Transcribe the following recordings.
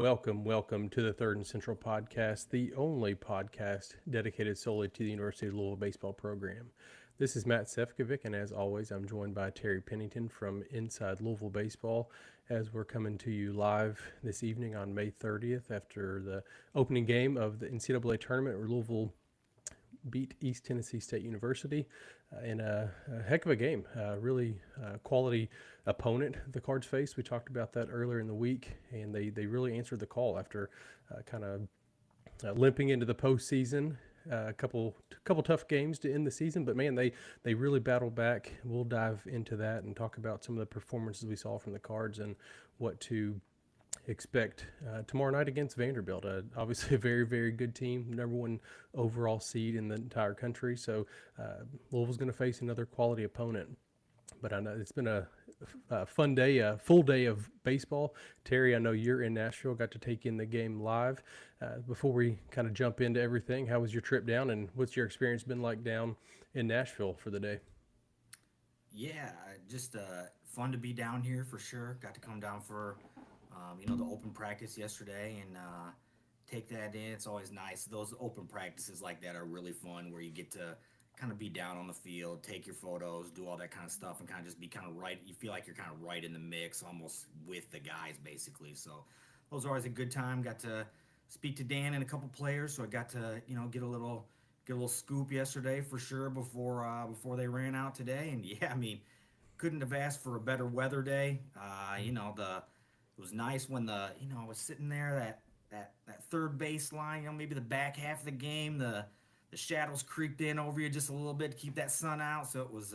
Welcome to the Third and Central podcast, the only podcast dedicated solely to the University of Louisville baseball program. This is Matt Sefcovic, and as always, I'm joined by Terry Pennington from Inside Louisville Baseball as we're coming to you live this evening on May 30th after the opening game of the NCAA tournament where Louisville beat East Tennessee State University in a heck of a game. Really quality opponent the Cards faced. We talked about that earlier in the week, and they really answered the call after kind of limping into the postseason. A couple tough games to end the season, but man, they really battled back. We'll dive into that and talk about some of the performances we saw from the Cards and what to expect tomorrow night against Vanderbilt. Obviously a very, very good team, number one overall seed in the entire country. So Louisville's going to face another quality opponent. But I know it's been a fun day, a full day of baseball. Terry, I know you're in Nashville, got to take in the game live. Before we kind of jump into everything, how was your trip down and what's your experience been like down in Nashville for the day? Yeah, just fun to be down here for sure. Got to come down for, the open practice yesterday and take that in. It's always nice. Those open practices like that are really fun where you get to kind of be down on the field, take your photos, do all that kind of stuff, and kind of just be kind of right. You feel like you're kind of right in the mix, almost with the guys, basically. So those are always a good time. Got to speak to Dan and a couple players, so I got to get a little scoop yesterday for sure before they ran out today. And yeah, I mean, couldn't have asked for a better weather day. It was nice when I was sitting there that third base line, maybe the back half of the game, the shadows creeped in over you just a little bit to keep that sun out. So it was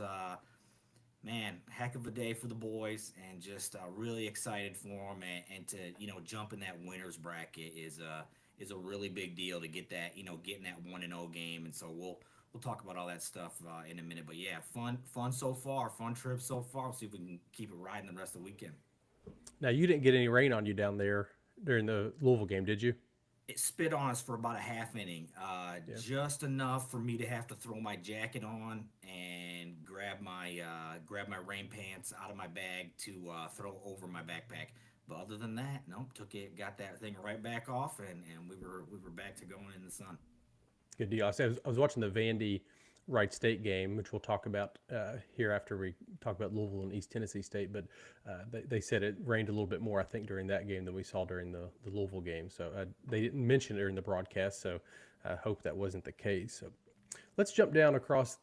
man, heck of a day for the boys, and just really excited for them, and to jump in that winners bracket is a really big deal to get that getting that 1-0 game, and so we'll talk about all that stuff in a minute. But yeah, fun so far, fun trip so far. We'll see if we can keep it riding the rest of the weekend. Now, you didn't get any rain on you down there during the Louisville game, did you? It spit on us for about a half inning, Yeah. just enough for me to have to throw my jacket on and grab my rain pants out of my bag to throw over my backpack. But other than that, nope. Got that thing right back off, and we were back to going in the sun. Good deal. I was watching the Vandy Wright State game, which we'll talk about here after we talk about Louisville and East Tennessee State. But they said it rained a little bit more, I think, during that game than we saw during the Louisville game. So they didn't mention it during the broadcast, so I hope that wasn't the case. So let's jump down across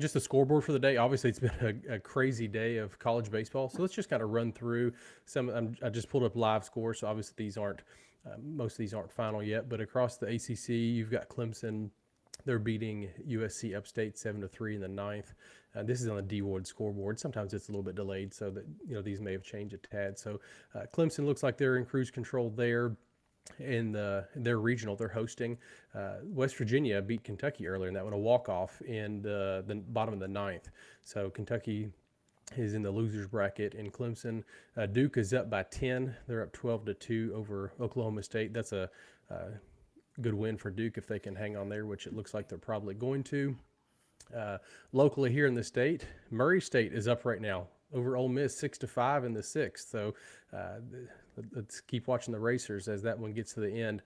just the scoreboard for the day. Obviously, it's been a crazy day of college baseball. So let's just kind of run through some. I just pulled up live scores, so obviously most of these aren't final yet. But across the ACC, you've got Clemson. They're beating USC Upstate 7-3 in the ninth. This is on the D-Ward scoreboard. Sometimes it's a little bit delayed, so that these may have changed a tad. So Clemson looks like they're in cruise control there. In their regional, they're hosting. West Virginia beat Kentucky earlier in that one, a walk-off in the bottom of the ninth. So Kentucky is in the losers bracket, and Clemson. Duke is up by 10. They're up 12-2 over Oklahoma State. That's a good win for Duke if they can hang on there, which it looks like they're probably going to. Locally here in the state, Murray State is up right now over Ole Miss 6-5 in the sixth. So let's keep watching the Racers as that one gets to the end.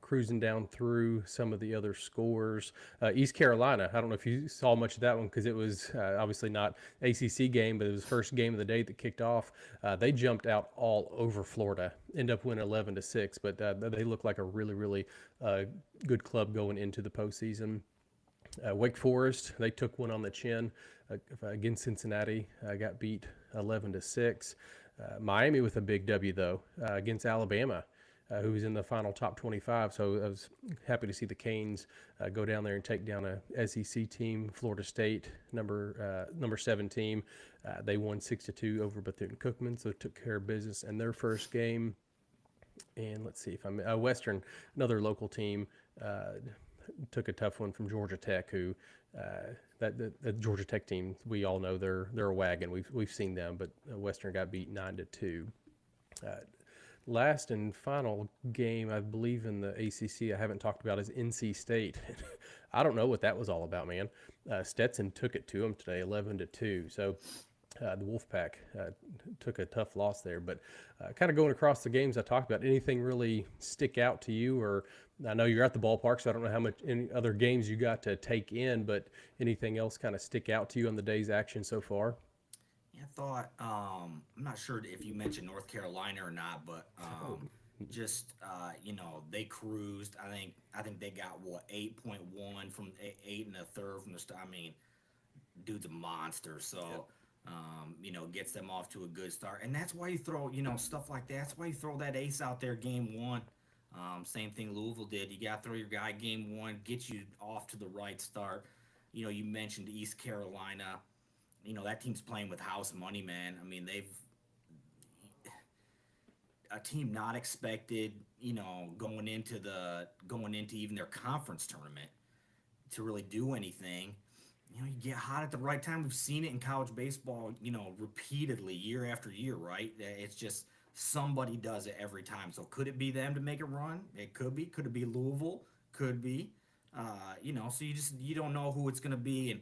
Cruising down through some of the other scores. East Carolina, I don't know if you saw much of that one because it was obviously not ACC game, but it was the first game of the day that kicked off. They jumped out all over Florida, end up winning 11-6, but they look like a really, really good club going into the postseason. Wake Forest, they took one on the chin against Cincinnati, got beat 11-6. Miami with a big W though against Alabama, who was in the final top 25. So I was happy to see the Canes go down there and take down a SEC team, Florida State, number 7 team. They won 6-2 over Bethune-Cookman, so took care of business in their first game. And let's see if I'm Western, another local team, took a tough one from Georgia Tech, who that Georgia Tech team, we all know they're a wagon. We've seen them, but Western got beat 9-2. Last and final game, I believe, in the ACC I haven't talked about is NC State. I don't know what that was all about, man. Stetson took it to them today, 11-2. So The Wolfpack took a tough loss there, but kind of going across the games I talked about, anything really stick out to you? Or I know you're at the ballpark, so I don't know how much any other games you got to take in, but anything else kind of stick out to you on the day's action so far? Yeah, I thought I'm not sure if you mentioned North Carolina or not, but Oh, just they cruised. I think they got what 8.1 from 8 and a third from the start. I mean, dude's a monster. yep. So, gets them off to a good start. And that's why you throw, stuff like that. That's why you throw that ace out there game one. Same thing Louisville did. You got to throw your guy game one, get you off to the right start. You mentioned East Carolina. That team's playing with house money, man. I mean, they've a team not expected, going into even their conference tournament to really do anything. You get hot at the right time. We've seen it in college baseball, repeatedly year after year, right? It's just somebody does it every time. So could it be them to make a run? It could be. Could it be Louisville? Could be. So you don't know who it's going to be, and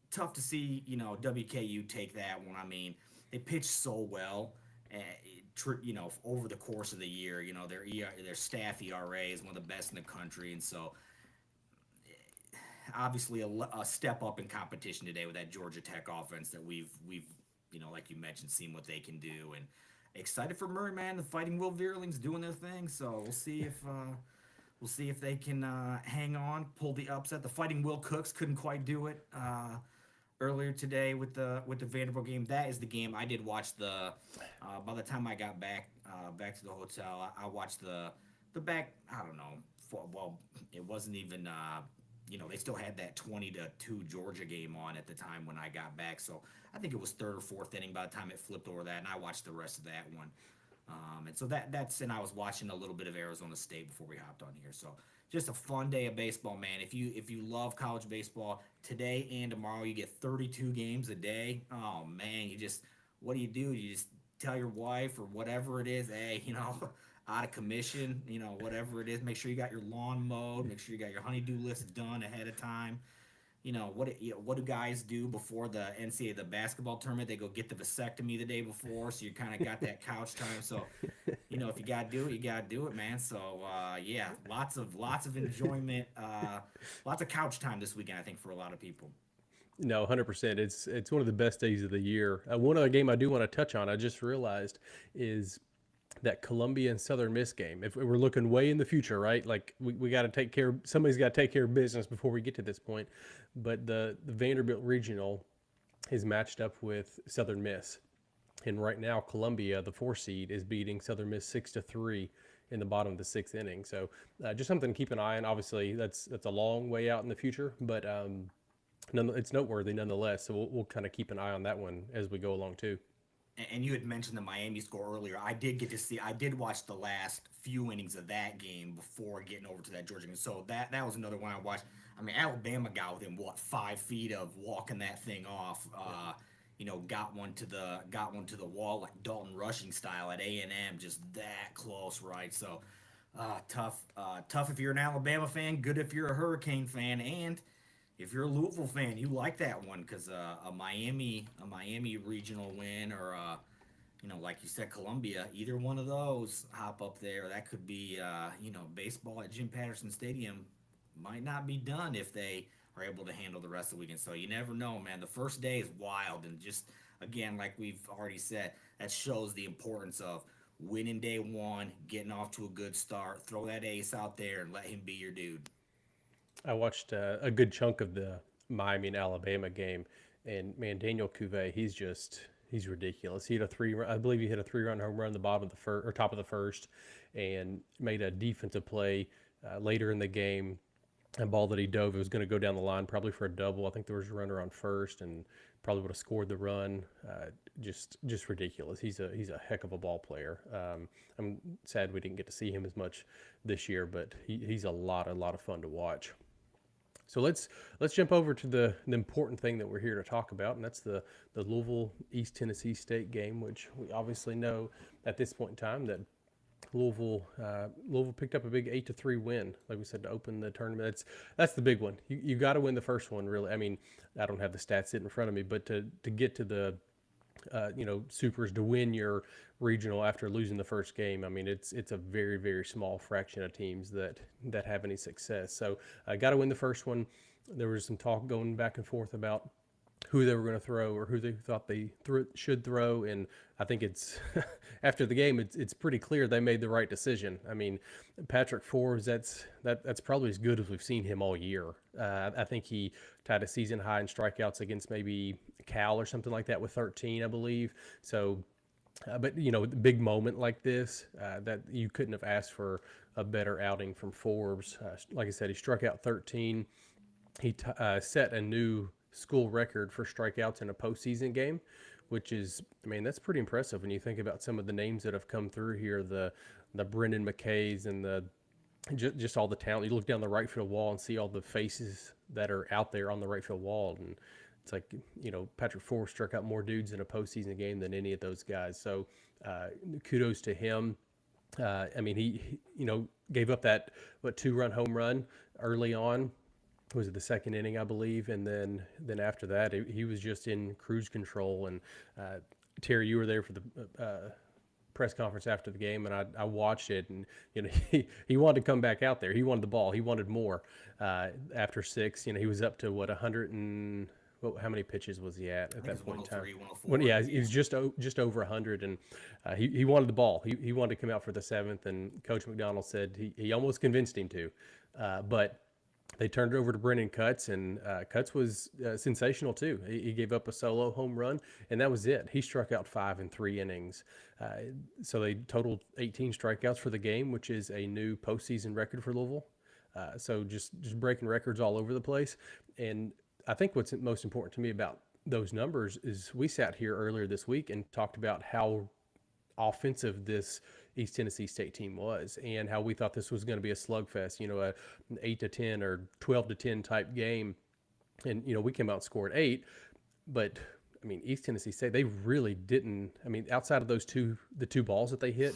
tough to see WKU take that one. I mean, they pitched so well, over the course of the year. Their staff ERA is one of the best in the country, and so obviously a step up in competition today with that Georgia Tech offense that we've like you mentioned, seen what they can do, and excited for Murray, man. The Fighting Will Veerlings doing their thing, so we'll see if they can hang on, pull the upset. The Fighting Will Cooks couldn't quite do it earlier today with the Vanderbilt game. That is the game I did watch. By the time I got back to the hotel, I watched the back. I don't know. Well, it wasn't even. They still had that 20-2 Georgia game on at the time when I got back. So I think it was third or fourth inning by the time it flipped over that, and I watched the rest of that one. And so and I was watching a little bit of Arizona State before we hopped on here. So just a fun day of baseball, man. If you love college baseball, today and tomorrow you get 32 games a day. Oh man, what do? You just tell your wife or whatever it is, hey, out of commission, whatever it is. Make sure you got your lawn mowed. Make sure you got your honeydew list done ahead of time. What do guys do before the NCAA the basketball tournament? They go get the vasectomy the day before, so you kind of got that couch time. So, if you gotta do it, you gotta do it, man. So, yeah, lots of enjoyment, lots of couch time this weekend, I think, for a lot of people. No, 100%. It's one of the best days of the year. One other game I do want to touch on, I just realized, is that Columbia and Southern Miss game. If we're looking way in the future, right? Like we got to take care. Somebody's got to take care of business before we get to this point. But the Vanderbilt regional is matched up with Southern Miss, and right now Columbia, the 4 seed, is beating Southern Miss 6-3 in the bottom of the sixth inning. So just something to keep an eye on. Obviously, that's a long way out in the future, but it's noteworthy nonetheless. So we'll kind of keep an eye on that one as we go along too. And you had mentioned the Miami score earlier. I did watch the last few innings of that game before getting over to that Georgia game. So that was another one I watched. I mean, Alabama got within 5 feet of walking that thing off. Got one to the wall like Dalton Rushing style at A&M, just that close, right? So tough if you're an Alabama fan, good if you're a Hurricane fan, and if you're a Louisville fan, you like that one because a Miami regional win or like you said, Columbia, either one of those hop up there. That could be baseball at Jim Patterson Stadium might not be done if they are able to handle the rest of the weekend. So you never know, man. The first day is wild, and just again, like we've already said, that shows the importance of winning day one, getting off to a good start. Throw that ace out there and let him be your dude. I watched a good chunk of the Miami and Alabama game, and man, Daniel Cuvée, he's ridiculous. He had I believe he hit a 3-run home run in the bottom of the first or top of the first, and made a defensive play later in the game. A ball that he dove, it was going to go down the line probably for a double. I think there was a runner on first, and probably would have scored the run. Just ridiculous. He's a heck of a ball player. I'm sad we didn't get to see him as much this year, but he's a lot of fun to watch. So let's jump over to the important thing that we're here to talk about, and that's the Louisville East Tennessee State game, which we obviously know at this point in time that Louisville picked up a big 8-3 win, like we said, to open the tournament. That's the big one. You got to win the first one, really. I mean, I don't have the stats sitting in front of me, but to get to the supers, to win your regional after losing the first game, I mean, it's a very, very small fraction of teams that have any success. So I got to win the first one. There was some talk going back and forth about who they were going to throw or who they thought they should throw, and I think it's after the game, it's pretty clear they made the right decision. I mean, Patrick Forbes, that's probably as good as we've seen him all year. I think he tied a season high in strikeouts against maybe Cal or something like that with 13, I believe. So, but a big moment like this, that you couldn't have asked for a better outing from Forbes. Like I said, he struck out 13. He set a new school record for strikeouts in a postseason game, which is, I mean, that's pretty impressive when you think about some of the names that have come through here, the Brendan McKays and the just all the talent. You look down the right field wall and see all the faces that are out there on the right field wall, and it's like, Patrick Forbes struck out more dudes in a postseason game than any of those guys. So kudos to him. I mean, he gave up that 2-run home run early on. Was it the second inning, I believe, and then after that, he was just in cruise control. And Terry, you were there for the press conference after the game, and I watched it, and he wanted to come back out there. He wanted the ball. He wanted more. After 6, he was up to 100 and how many pitches was he at that point in time? 104. Yeah, he was just over 100, and he wanted the ball. He wanted to come out for the 7th, and Coach McDonald said he almost convinced him to, but they turned it over to Brendan Cutts, and Cutts was sensational too. He gave up a solo home run, and that was it. He struck out 5 in 3 innings. So they totaled 18 strikeouts for the game, which is a new postseason record for Louisville. So just breaking records all over the place. And I think what's most important to me about those numbers is we sat here earlier this week and talked about how offensive this East Tennessee State team was, and how we thought this was going to be a slugfest, an 8-10 or 12-10 type game. And, we came out and scored 8, but I mean, East Tennessee State, they really didn't, I mean, outside of the two balls that they hit,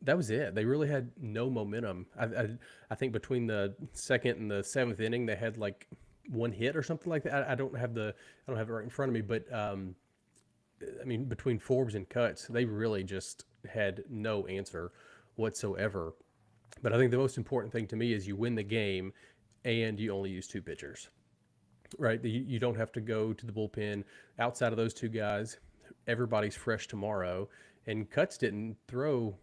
that was it. They really had no momentum. I think between the 2nd and the 7th inning, they had like 1 hit or something like that. I don't have it right in front of me, but, I mean, between Forbes and Cutts, they really just had no answer whatsoever. But I think the most important thing to me is you win the game and you only use 2 pitchers, right? You don't have to go to the bullpen. Outside of those 2 guys, everybody's fresh tomorrow. And Cutts didn't throw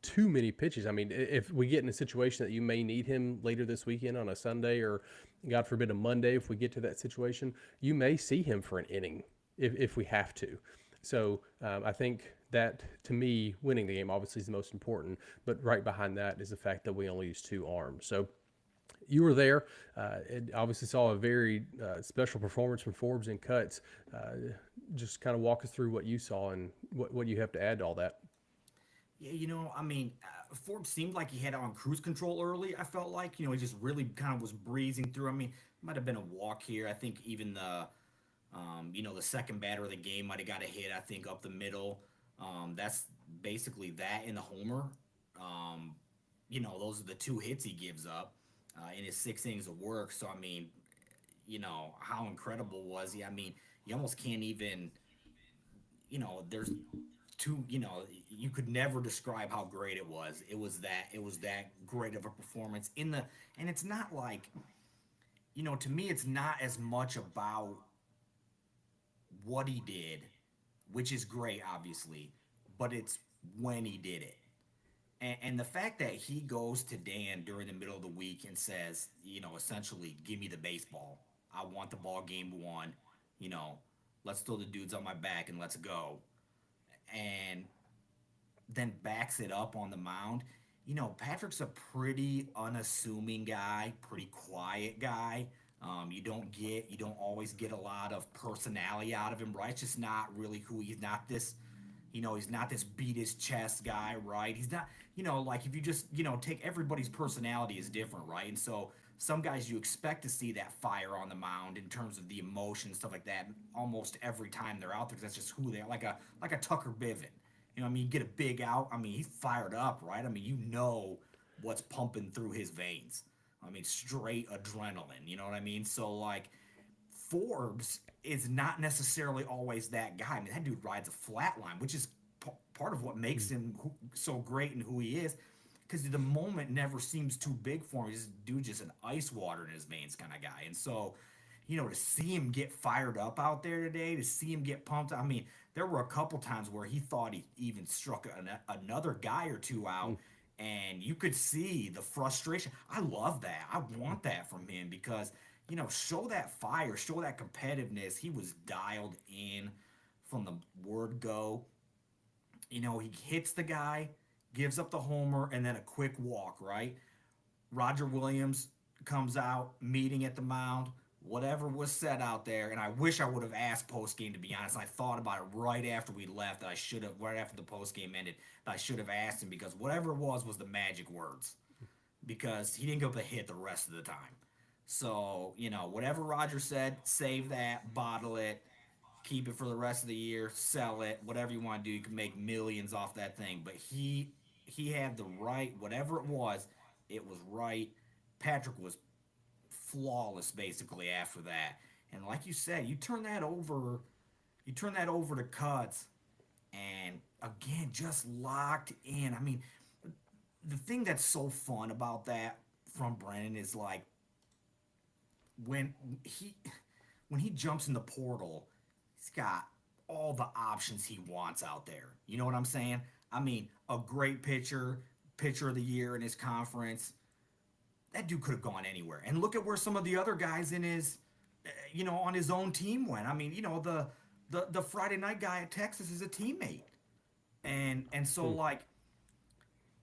too many pitches. I mean, if we get in a situation that you may need him later this weekend on a Sunday, or God forbid a Monday, if we get to that situation, you may see him for an inning if we have to. So I think that, to me, winning the game obviously is the most important, but right behind that is the fact that we only use 2 arms. So you were there. It obviously saw a very special performance from Forbes and Cutts. Just kind of walk us through what you saw and what you have to add to all that. Yeah, I mean, Forbes seemed like he had it on cruise control early. I felt like, he just really kind of was breezing through. I mean, might have been a walk here. I think even the second batter of the game might have got a hit, I think, up the middle. That's basically that in the homer. Those are the 2 hits he gives up in his 6 innings of work. So, I mean, how incredible was he? I mean, you almost can't even, there's you could never describe how great it was. It was that great of a performance and it's not like, to me, it's not as much about what he did, which is great, obviously, but it's when he did it. And the fact that he goes to Dan during the middle of the week and says, essentially, give me the baseball. I want the ball game 1. Let's throw the dudes on my back and let's go. And then backs it up on the mound. Patrick's a pretty unassuming guy, pretty quiet guy. You don't always get a lot of personality out of him, right? It's just not really who he's not this, he's not this beat his chest guy, right? He's not, like if you just, take everybody's personality is different, right? And so some guys you expect to see that fire on the mound in terms of the emotion, stuff like that, almost every time they're out there, because that's just who they are, like a Tucker Biven. You know, I mean, you get a big out. I mean, he's fired up, right? I mean, you know what's pumping through his veins. I mean, straight adrenaline. You know what I mean? So like, Forbes is not necessarily always that guy. I mean, that dude rides a flat line, which is part of what makes Mm. him so great and who he is. Because the moment never seems too big for him. This dude just an ice water in his veins kind of guy. And so, you know, to see him get fired up out there today, to see him get pumped. I mean, there were a couple times where he thought he even struck another guy or two out, Mm. and you could see the frustration. I love that. I want that from him because, you know, show that fire, show that competitiveness. He was dialed in from the word go. You know, he hits the guy, gives up the homer, and then a quick walk, right? Roger Williams comes out, meeting at the mound, whatever was said out there. And I wish I would have asked post game, to be honest. I thought about it right after we left, that I should have, right after the post game ended, that I should have asked him, because whatever it was the magic words, because he didn't go up a hit the rest of the time. So, you know, whatever Roger said, save that, bottle it, keep it for the rest of the year, sell it, whatever you want to do. You can make millions off that thing. But he had the right, whatever it was right. Patrick was flawless basically after that. And like you said, you turn that over to Cuts, and again, just locked in. I mean, the thing that's so fun about that from Brennan is like when he when he jumps in the portal, he's got all the options he wants out there. You know what I'm saying? I mean, a great pitcher, pitcher of the year in his conference. That dude could have gone anywhere. And look at where some of the other guys in his, you know, on his own team went. I mean, you know, the Friday night guy at Texas is a teammate, and so Mm. like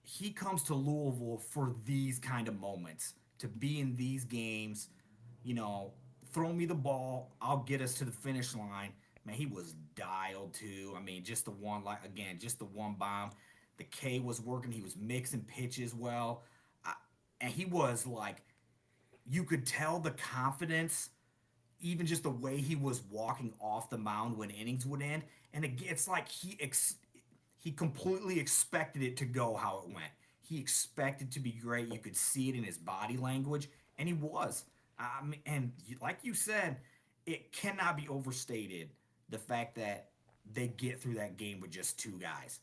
he comes to Louisville for these kind of moments, to be in these games, you know, throw me the ball, I'll get us to the finish line. Man, he was dialed too. I mean, just the one, like again, just the one bomb. The K was working. He was mixing pitches well, I, and he was like, you could tell the confidence, even just the way he was walking off the mound when innings would end. And it's like he completely expected it to go how it went. He expected to be great. You could see it in his body language, and he was. And like you said, it cannot be overstated the fact that they get through that game with just two guys.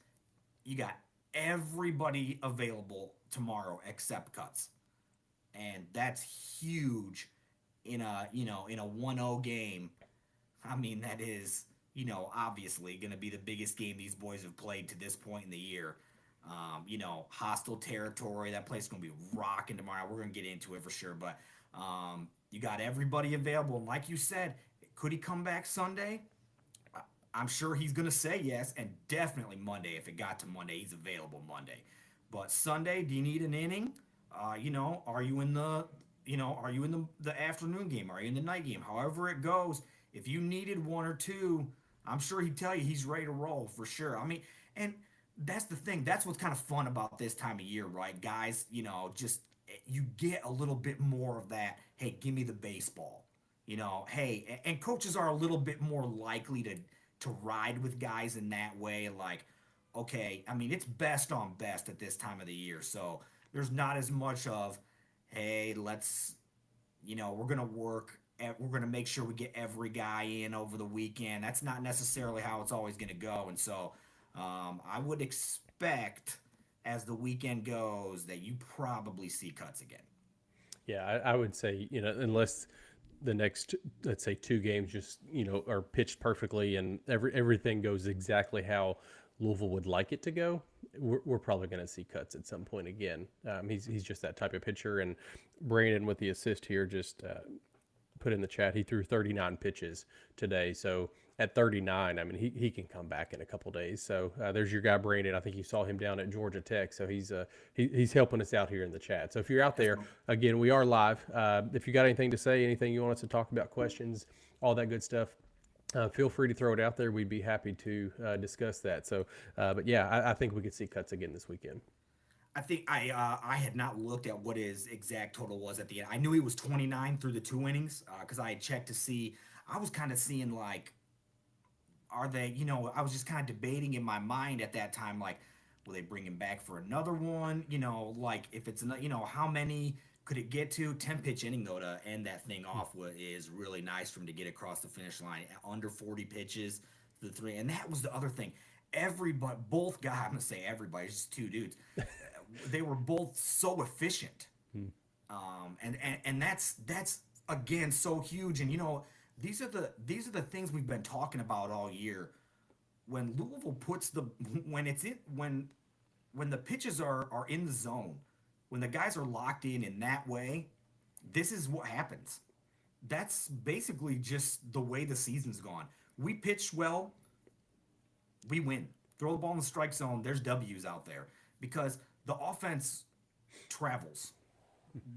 You got everybody available tomorrow except Cuts, and that's huge in a, you know, in a 1-0 game. I mean, that is, you know, obviously going to be the biggest game these boys have played to this point in the year. You know, hostile territory. That place is going to be rocking tomorrow. We're going to get into it for sure. But you got everybody available. And like you said, could he come back Sunday? I'm sure he's going to say yes. And definitely Monday. If it got to Monday, he's available Monday. But Sunday, do you need an inning? You know, are you in the, you know, are you in the afternoon game? Are you in the night game? However it goes, if you needed one or two, I'm sure he'd tell you he's ready to roll for sure. I mean, and that's the thing. That's what's kind of fun about this time of year, right? Guys, you know, just you get a little bit more of that. Hey, give me the baseball. You know, hey, and coaches are a little bit more likely to ride with guys in that way. Like, okay, I mean, it's best on best at this time of the year. So there's not as much of, hey, let's, you know, we're going to work. We're going to make sure we get every guy in over the weekend. That's not necessarily how it's always going to go. And so I would expect as the weekend goes that you probably see Cuts again. Yeah, I would say, you know, unless the next, let's say, two games just, you know, are pitched perfectly and everything goes exactly how Louisville would like it to go, we're probably going to see Cuts at some point again. He's just that type of pitcher. And Brandon with the assist here just put in the chat, he threw 39 pitches today. So at 39, I mean, he can come back in a couple days. So there's your guy, Brandon. I think you saw him down at Georgia Tech. So he's helping us out here in the chat. So if you're out there, again, we are live. If you got anything to say, anything you want us to talk about, questions, all that good stuff, feel free to throw it out there. We'd be happy to discuss that. So, but yeah, I think we could see Cuts again this weekend. I think I had not looked at what his exact total was at the end. I knew he was 29 through the two innings because I had checked to see. I was kind of seeing like are they, I was just kind of debating in my mind at that time, like, will they bring him back for another one? Like if it's, how many could it get to? 10 pitch inning, though, to end that thing off is really nice for him to get across the finish line. Under 40 pitches, the three. And that was the other thing. Everybody, both guys, I'm going to say everybody, it's just two dudes. They were both so efficient. And that's again so huge. And these are the things we've been talking about all year. When Louisville puts the when it's in when the pitches are in the zone, when the guys are locked in that way, this is what happens. That's basically just the way the season's gone. We pitch well, we win. Throw the ball in the strike zone, there's W's out there because the offense travels,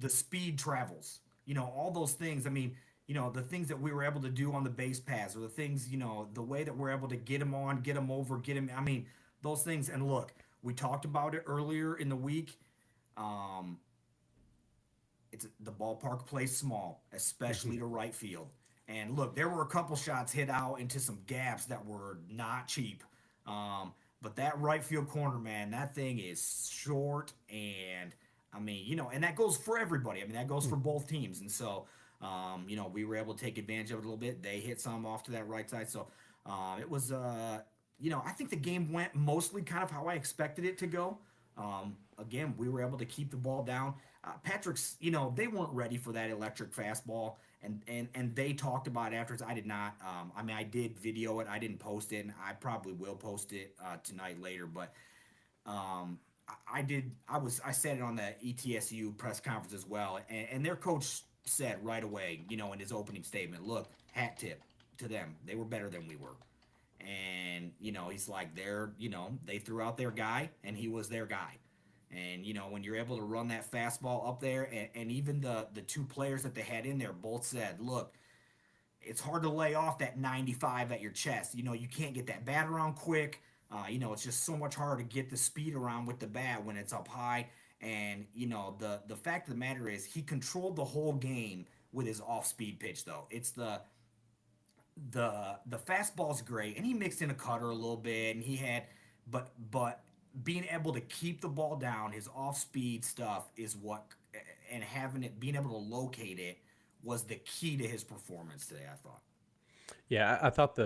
the speed travels. All those things. I mean, the things that we were able to do on the base pass, or the things, the way that we're able to get them on, get them over, get them. I mean, those things. And look, we talked about it earlier in the week. It's the ballpark plays small, especially to right field. And look, there were a couple shots hit out into some gaps that were not cheap. But that right field corner, man, that thing is short. And I mean, and that goes for everybody. I mean, that goes for both teams. And so, we were able to take advantage of it a little bit. They hit some off to that right side. So it was, I think the game went mostly kind of how I expected it to go. Again, we were able to keep the ball down. Patrick's, they weren't ready for that electric fastball, and they talked about it afterwards. I did not. I mean, I did video it. I didn't post it, and I probably will post it tonight later. But I did. I said it on the ETSU press conference as well, and their coach said right away, in his opening statement, look, hat tip to them. They were better than we were. And, he's like, they threw out their guy, and he was their guy. And, when you're able to run that fastball up there, and even the two players that they had in there both said, look, it's hard to lay off that 95 at your chest. You can't get that bat around quick. It's just so much harder to get the speed around with the bat when it's up high. And, the fact of the matter is he controlled the whole game with his off-speed pitch, though. It's the fastball's great, and he mixed in a cutter a little bit, and he had, but being able to keep the ball down, his off-speed stuff is what, and being able to locate it was the key to his performance today, I thought. Yeah, I thought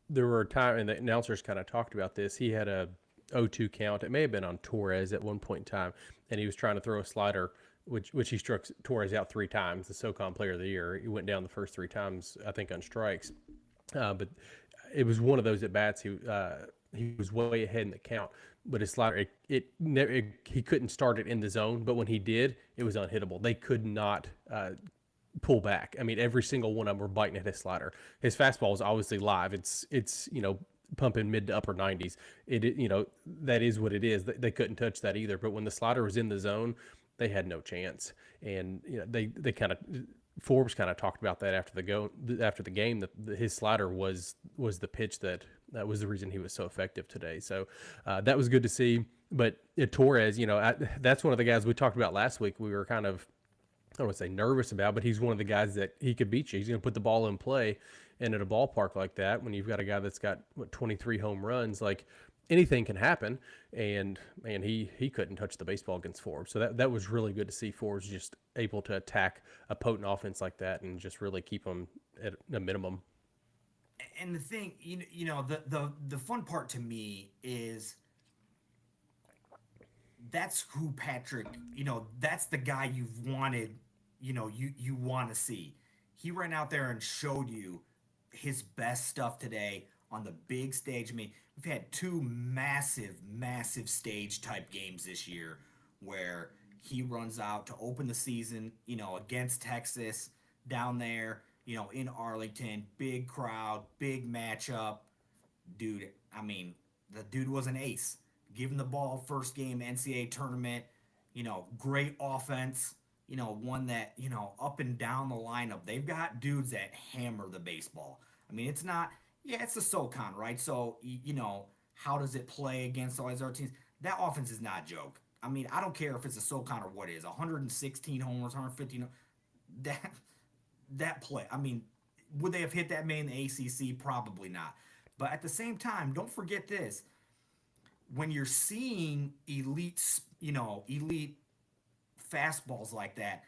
there were times, and the announcers kind of talked about this. He had a 0-2 count. It may have been on Torres at one point in time, and he was trying to throw a slider, which he struck Torres out 3 times, the SoCon Player of the Year. He went down the first 3 times, I think, on strikes. But it was one of those at bats. He was way ahead in the count, but his slider, he couldn't start it in the zone. But when he did, it was unhittable. They could not pull back. I mean, every single one of them were biting at his slider. His fastball is obviously live. It's pumping mid to upper 90s. That is what it is. They couldn't touch that either. But when the slider was in the zone, they had no chance. And they kind of, Forbes kind of talked about that after the game, that his slider was the pitch that was the reason he was so effective today. So that was good to see. But Torres, that's one of the guys we talked about last week. We were kind of, I don't want to say nervous about, but he's one of the guys that he could beat you. He's going to put the ball in play. And at a ballpark like that, when you've got a guy that's got 23 home runs, like, anything can happen. And man, he couldn't touch the baseball against Forbes. So that was really good to see Forbes just able to attack a potent offense like that and just really keep them at a minimum. And the thing, the fun part to me is that's who Patrick, that's the guy you've wanted, you want to see. He ran out there and showed you his best stuff today on the big stage. I mean, we've had 2 massive stage type games this year where he runs out to open the season, against Texas down there, in Arlington, big crowd, big matchup. Dude, I mean, the dude was an ace. Give him the ball first game NCAA tournament, great offense, one that, up and down the lineup. They've got dudes that hammer the baseball. I mean, it's not, it's the SoCon, right? So, how does it play against all these other teams? That offense is not a joke. I mean, I don't care if it's a SoCon or what it is, 116 homers, 115. That play. I mean, would they have hit that many in the ACC? Probably not. But at the same time, don't forget this: when you're seeing elite fastballs like that,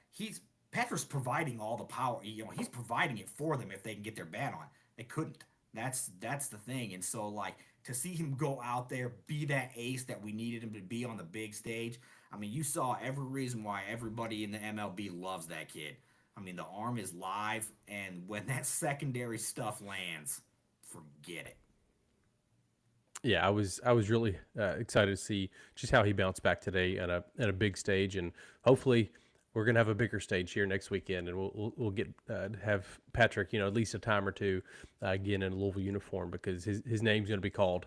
Petra's providing all the power. He's providing it for them if they can get their bat on. They couldn't. That's the thing. And so like to see him go out there, be that ace that we needed him to be on the big stage. I mean, you saw every reason why everybody in the MLB loves that kid. I mean, the arm is live, and when that secondary stuff lands, forget it. Yeah, I was really excited to see just how he bounced back today at a big stage, and hopefully we're gonna have a bigger stage here next weekend, and we'll get have Patrick, at least a time or two again in a Louisville uniform, because his name's gonna be called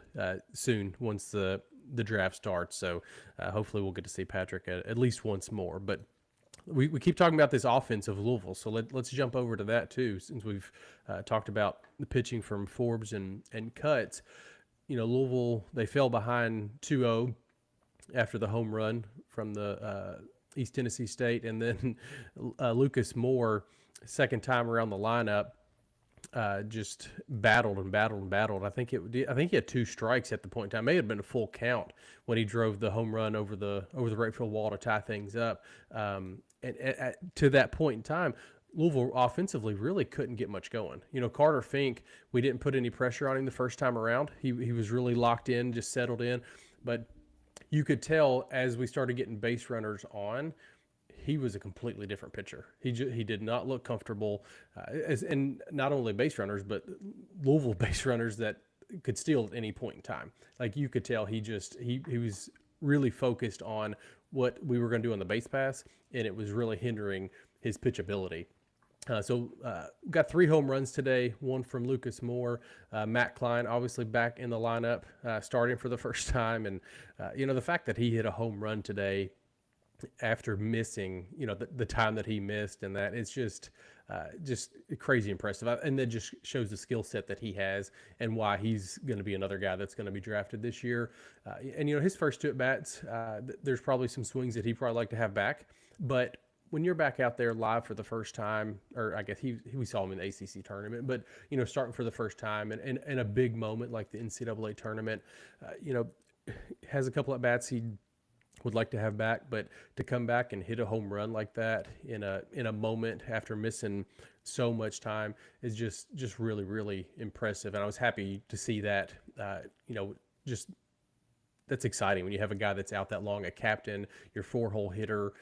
soon once the draft starts. So hopefully we'll get to see Patrick at least once more. But we keep talking about this offense of Louisville, so let's jump over to that too, since we've talked about the pitching from Forbes and Cuts. Louisville, they fell behind 2-0 after the home run from the East Tennessee State, and then Lucas Moore, second time around the lineup, just battled and battled and battled. I think he had 2 strikes at the point in time. It may have been a full count when he drove the home run over the right field wall to tie things up. And to that point in time, Louisville offensively really couldn't get much going. Carter Fink, we didn't put any pressure on him the first time around. He was really locked in, just settled in. But you could tell as we started getting base runners on, he was a completely different pitcher. He did not look comfortable, and not only base runners, but Louisville base runners that could steal at any point in time. Like you could tell, he was really focused on what we were going to do on the base pass, and it was really hindering his pitchability. So got 3 home runs today, 1 from Lucas Moore. Matt Klein obviously back in the lineup, starting for the first time. And, the fact that he hit a home run today after missing, the time that he missed, and that it's just crazy impressive. And that just shows the skill set that he has and why he's going to be another guy that's going to be drafted this year. And his first 2 at-bats, there's probably some swings that he'd probably like to have back. But when you're back out there live for the first time, or I guess we saw him in the ACC tournament, but, starting for the first time and a big moment like the NCAA tournament, has a couple at bats he would like to have back, but to come back and hit a home run like that in a moment after missing so much time is just really, really impressive. And I was happy to see that, just that's exciting when you have a guy that's out that long, a captain, your 4-hole hitter,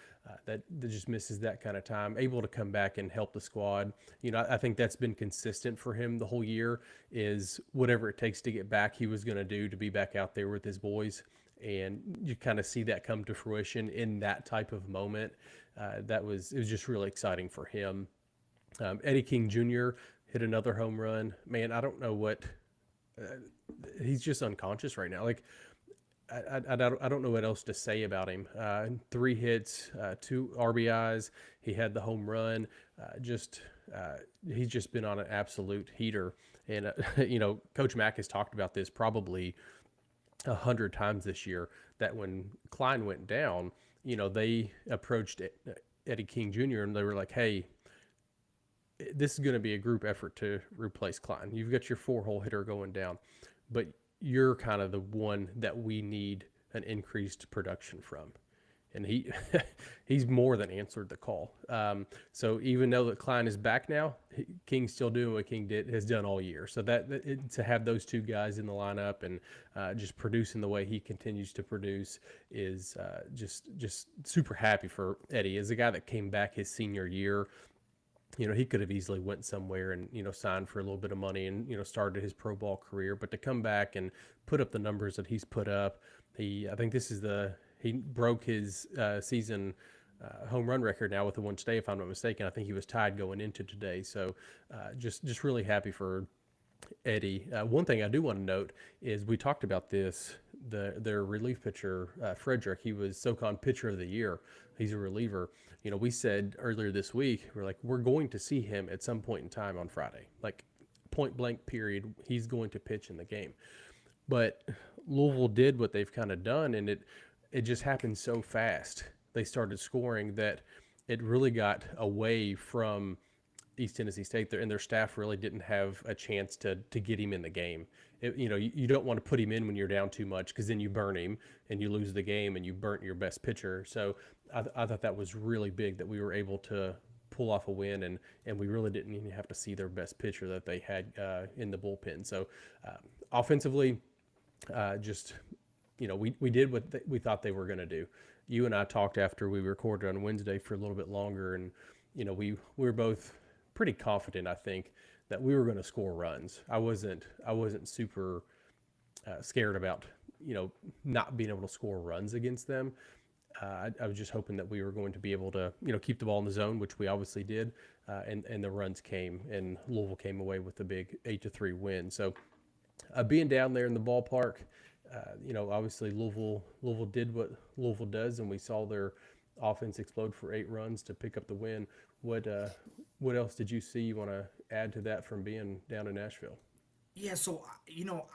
that just misses that kind of time, able to come back and help the squad. I think that's been consistent for him the whole year, is whatever it takes to get back, he was going to do to be back out there with his boys. And you kind of see that come to fruition in that type of moment. It was just really exciting for him. Eddie King Jr. hit another home run. Man, I don't know what he's just unconscious right now. Like, I don't know what else to say about him. 3 hits, 2 RBIs. He had the home run. He's just been on an absolute heater. And, Coach Mack has talked about this probably 100 times this year, that when Klein went down, they approached Eddie King Jr. and they were like, hey, this is going to be a group effort to replace Klein. You've got your 4-hole hitter going down, but you're kind of the one that we need an increased production from. And he's more than answered the call. So even though that Klein is back now, King's still doing what King has done all year. So to have those 2 guys in the lineup and just producing the way he continues to produce is just super happy for Eddie. As a guy that came back his senior year, he could have easily went somewhere and, signed for a little bit of money and, started his pro ball career. But to come back and put up the numbers that he's put up, I think he broke his season home run record now with the one today, if I'm not mistaken. I think he was tied going into today. So just really happy for Eddie. One thing I do want to note is we talked about this, their relief pitcher, Frederick. He was SoCon Pitcher of the Year. He's a reliever. We said earlier this week, we're going to see him at some point in time on Friday, like point blank period. He's going to pitch in the game. But Louisville did what they've kind of done, and it just happened so fast. They started scoring that it really got away from, East Tennessee State, and their staff really didn't have a chance to get him in the game. You don't want to put him in when you're down too much because then you burn him and you lose the game and you burnt your best pitcher. So I thought that was really big that we were able to pull off a win, and we really didn't even have to see their best pitcher that they had in the bullpen. So offensively, just we did what we thought they were going to do. You and I talked after we recorded on Wednesday for a little bit longer, and we were both pretty confident, I think, that we were going to score runs. I wasn't super scared about not being able to score runs against them. I was just hoping that we were going to be able to keep the ball in the zone, which we obviously did, and the runs came, and Louisville came away with a big 8-3 win. So being down there in the ballpark, obviously Louisville did what Louisville does, and we saw their offense explode for 8 runs to pick up the win. What else did you see you want to add to that from being down in Nashville? Yeah, so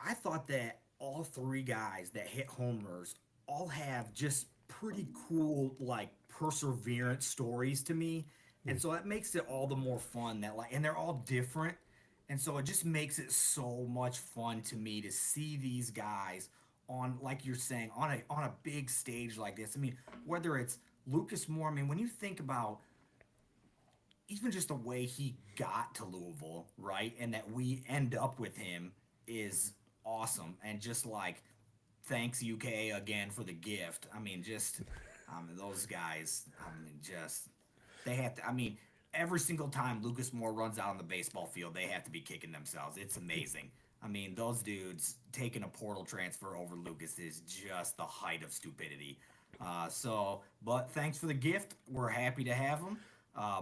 I thought that all 3 guys that hit homers all have just pretty cool like perseverance stories to me. And so that makes it all the more fun that and they're all different. And so it just makes it so much fun to me to see these guys on, like you're saying, on a big stage like this. I mean, whether it's Lucas Moore, I mean, when you think about even just the way he got to Louisville, right? And that we end up with him is awesome. And just like, thanks UK again for the gift. I mean, those guys, they have to, every single time Lucas Moore runs out on the baseball field, they have to be kicking themselves. It's amazing. I mean, those dudes taking a portal transfer over Lucas is just the height of stupidity. But thanks for the gift. We're happy to have him.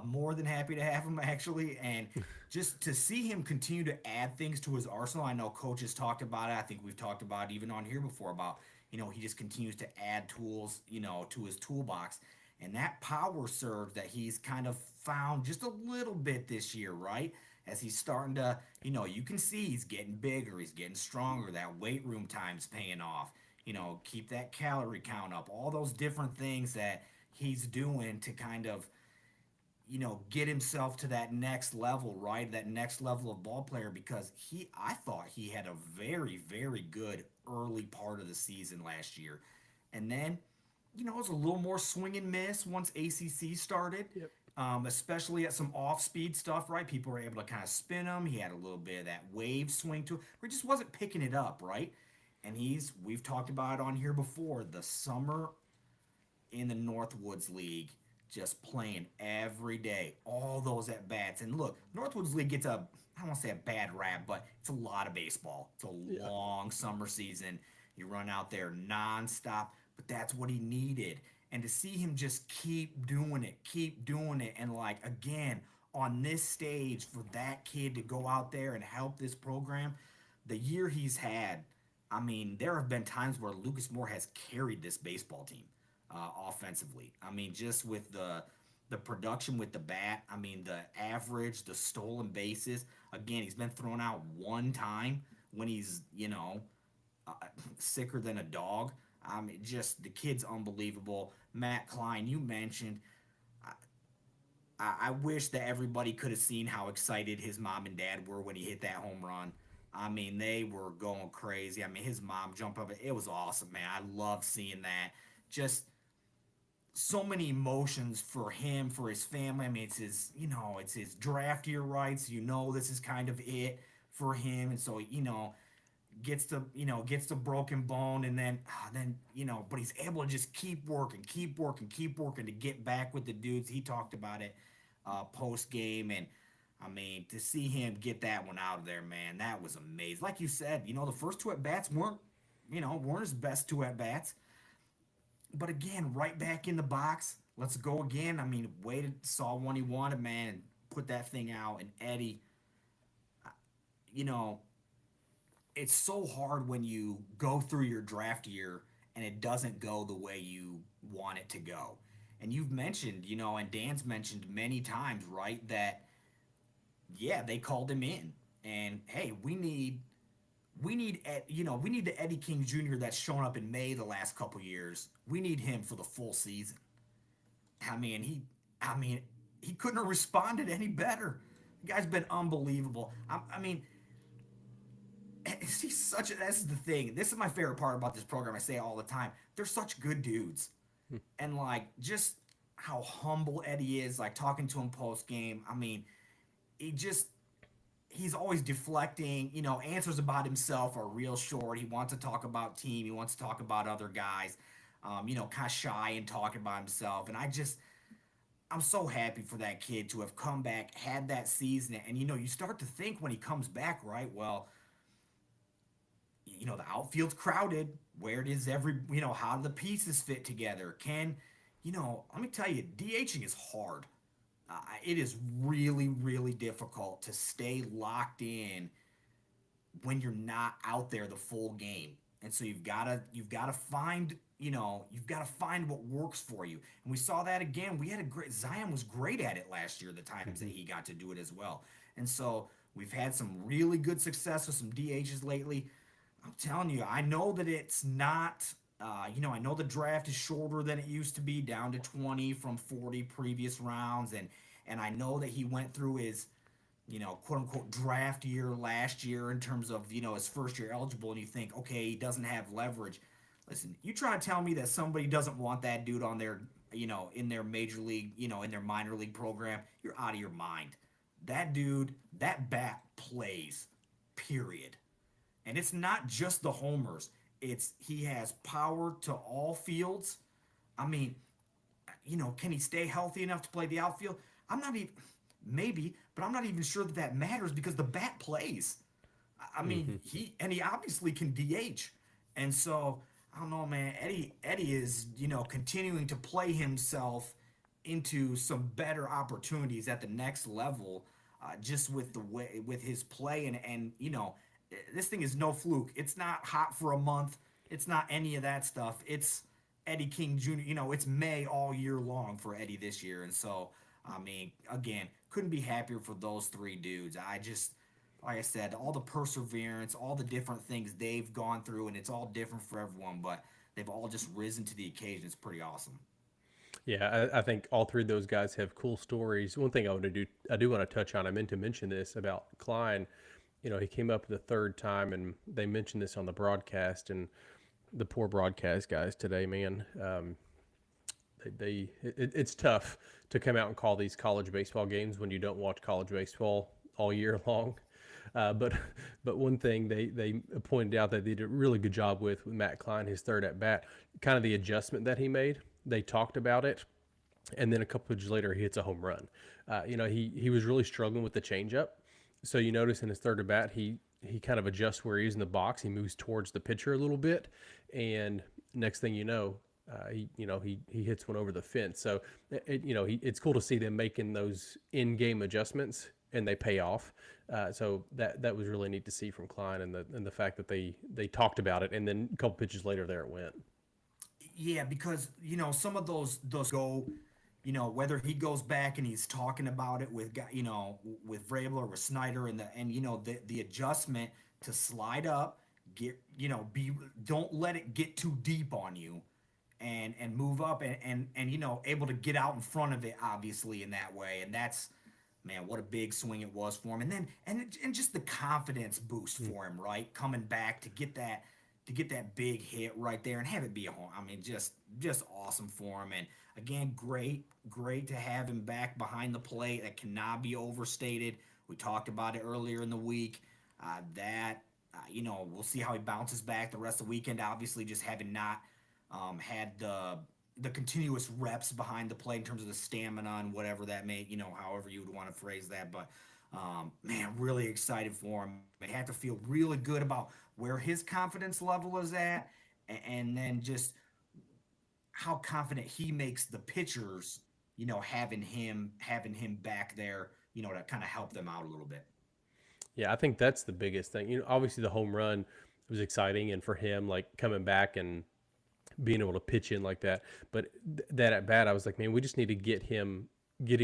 More than happy to have him, actually. And just to see him continue to add things to his arsenal. I know Coach has talked about it. I think we've talked about it even on here before about, he just continues to add tools, to his toolbox. And that power surge that he's kind of found just a little bit this year, right? As he's starting to, you can see he's getting bigger, he's getting stronger. That weight room time's paying off. Keep that calorie count up. All those different things that he's doing to kind of, get himself to that next level, right? That next level of ball player, because I thought he had a very, very good early part of the season last year. And then, it was a little more swing and miss once ACC started, Yep. Especially at some off-speed stuff, right? People were able to kind of spin him. He had a little bit of that wave swing to it, where he just wasn't picking it up, right? And we've talked about it on here before, the summer in the Northwoods League, just playing every day, all those at bats. And look, Northwoods League gets I don't want to say a bad rap, but it's a lot of baseball. It's a long summer season. You run out there nonstop, but that's what he needed. And to see him just keep doing it, and like again on this stage for that kid to go out there and help this program, the year he's had. I mean, there have been times where Lucas Moore has carried this baseball team. Offensively. I mean, just with the production with the bat, I mean, the average, the stolen bases. Again, he's been thrown out one time when he's, sicker than a dog. I mean, just the kid's unbelievable. Matt Klein, you mentioned. I wish that everybody could have seen how excited his mom and dad were when he hit that home run. I mean, they were going crazy. I mean, his mom jumped up. It was awesome, man. I love seeing that. Just so many emotions for him, for his family. I mean, it's his draft year, right? So this is kind of it for him, and so gets the broken bone, and then but he's able to just keep working to get back with the dudes. He talked about it post game, and I mean, to see him get that one out of there, man, that was amazing. Like you said, the first 2 at bats weren't his best 2 at bats. But again, right back in the box. Let's go again. I mean, waited, saw one he wanted, man, and put that thing out. And Eddie, it's so hard when you go through your draft year and it doesn't go the way you want it to go. And you've mentioned, and Dan's mentioned many times, right, that, yeah, they called him in. And, hey, we need the Eddie King Jr. that's shown up in May the last couple years. We need him for the full season. He couldn't have responded any better. The guy's been unbelievable. I mean, he's such a, this is the thing. This is my favorite part about this program. I say it all the time. They're such good dudes. And like just how humble Eddie is, like talking to him post game. I mean, he just he's always deflecting, answers about himself are real short. He wants to talk about team, he wants to talk about other guys. Kind of shy and talking about himself. And I'm so happy for that kid to have come back, had that season. And you start to think when he comes back, right? Well, the outfield's crowded. Where does how do the pieces fit together? Let me tell you, DHing is hard. It is really, really difficult to stay locked in when you're not out there the full game. And so you've got to find what works for you. And we saw that again. We had a great Zion was great at it last year, the times that he got to do it as well. And so we've had some really good success with some DHs lately. I'm telling you, I know that it's not I know the draft is shorter than it used to be, down to 20 from 40 previous rounds, and I know that he went through his quote unquote draft year last year in terms of his first year eligible, and you think, okay, he doesn't have leverage. Listen, you try to tell me that somebody doesn't want that dude on their in their major league, in their minor league program, you're out of your mind. That dude, that bat plays, period. And it's not just the homers. It's he has power to all fields. I mean, can he stay healthy enough to play the outfield? I'm not even maybe, but I'm not even sure that matters because the bat plays. I mean, he obviously can DH, and so I don't know, man. Eddie is continuing to play himself into some better opportunities at the next level, just with the way with his play and this thing is no fluke. It's not hot for a month. It's not any of that stuff. It's Eddie King Jr. It's May all year long for Eddie this year. And so, I mean, again, couldn't be happier for those three dudes. I just, like I said, all the perseverance, all the different things they've gone through, and it's all different for everyone, but they've all just risen to the occasion. It's pretty awesome. Yeah, I think all three of those guys have cool stories. One thing I do want to touch on, I meant to mention this about Klein. He came up the third time, and they mentioned this on the broadcast, and the poor broadcast guys today, man, it's tough to come out and call these college baseball games when you don't watch college baseball all year long. But one thing they pointed out that they did a really good job with Matt Klein, his third at bat, kind of the adjustment that he made. They talked about it, and then a couple of years later, he hits a home run. He was really struggling with the changeup. So you notice in his third at bat, he kind of adjusts where he is in the box. He moves towards the pitcher a little bit, and next thing you know, he hits one over the fence. So it's cool to see them making those in-game adjustments, and they pay off. So that was really neat to see from Klein, and the fact that they talked about it, and then a couple pitches later, there it went. Yeah, because some of those go, whether he goes back and he's talking about it with with Vrabel or with Snyder, and the adjustment to slide up, get be don't let it get too deep on you, and move up and able to get out in front of it, obviously, in that way. And that's, man, what a big swing it was for him. And then and just the confidence boost for him, right? Coming back to get that big hit right there and have it be a home. I mean, just awesome for him. And again, great to have him back behind the plate. That cannot be overstated. We talked about it earlier in the week. We'll see how he bounces back the rest of the weekend. Obviously, just having not had the continuous reps behind the plate in terms of the stamina and whatever that may, however you would want to phrase that. But man, really excited for him. They have to feel really good about where his confidence level is at, and then just how confident he makes the pitchers, having him back there, to kind of help them out a little bit. Yeah, I think that's the biggest thing. Obviously the home run was exciting, and for him, like coming back and being able to pitch in like that. But that at bat, I was like, man, we just need to get him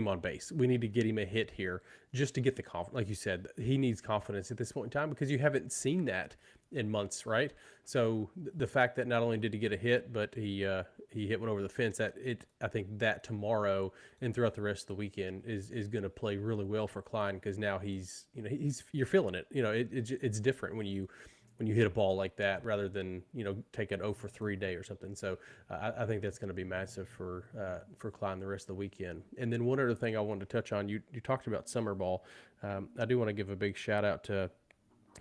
on base. We need to get him a hit here just to get the confidence. Like you said, he needs confidence at this point in time because you haven't seen that in months, right? So the fact that not only did he get a hit, but he hit one over the fence. I think that tomorrow and throughout the rest of the weekend is going to play really well for Klein, because now he's you're feeling it. It's different when you hit a ball like that rather than take an 0 for 3 day or something. So I think that's going to be massive for Klein the rest of the weekend. And then one other thing I wanted to touch on, you talked about summer ball. I do want to give a big shout out to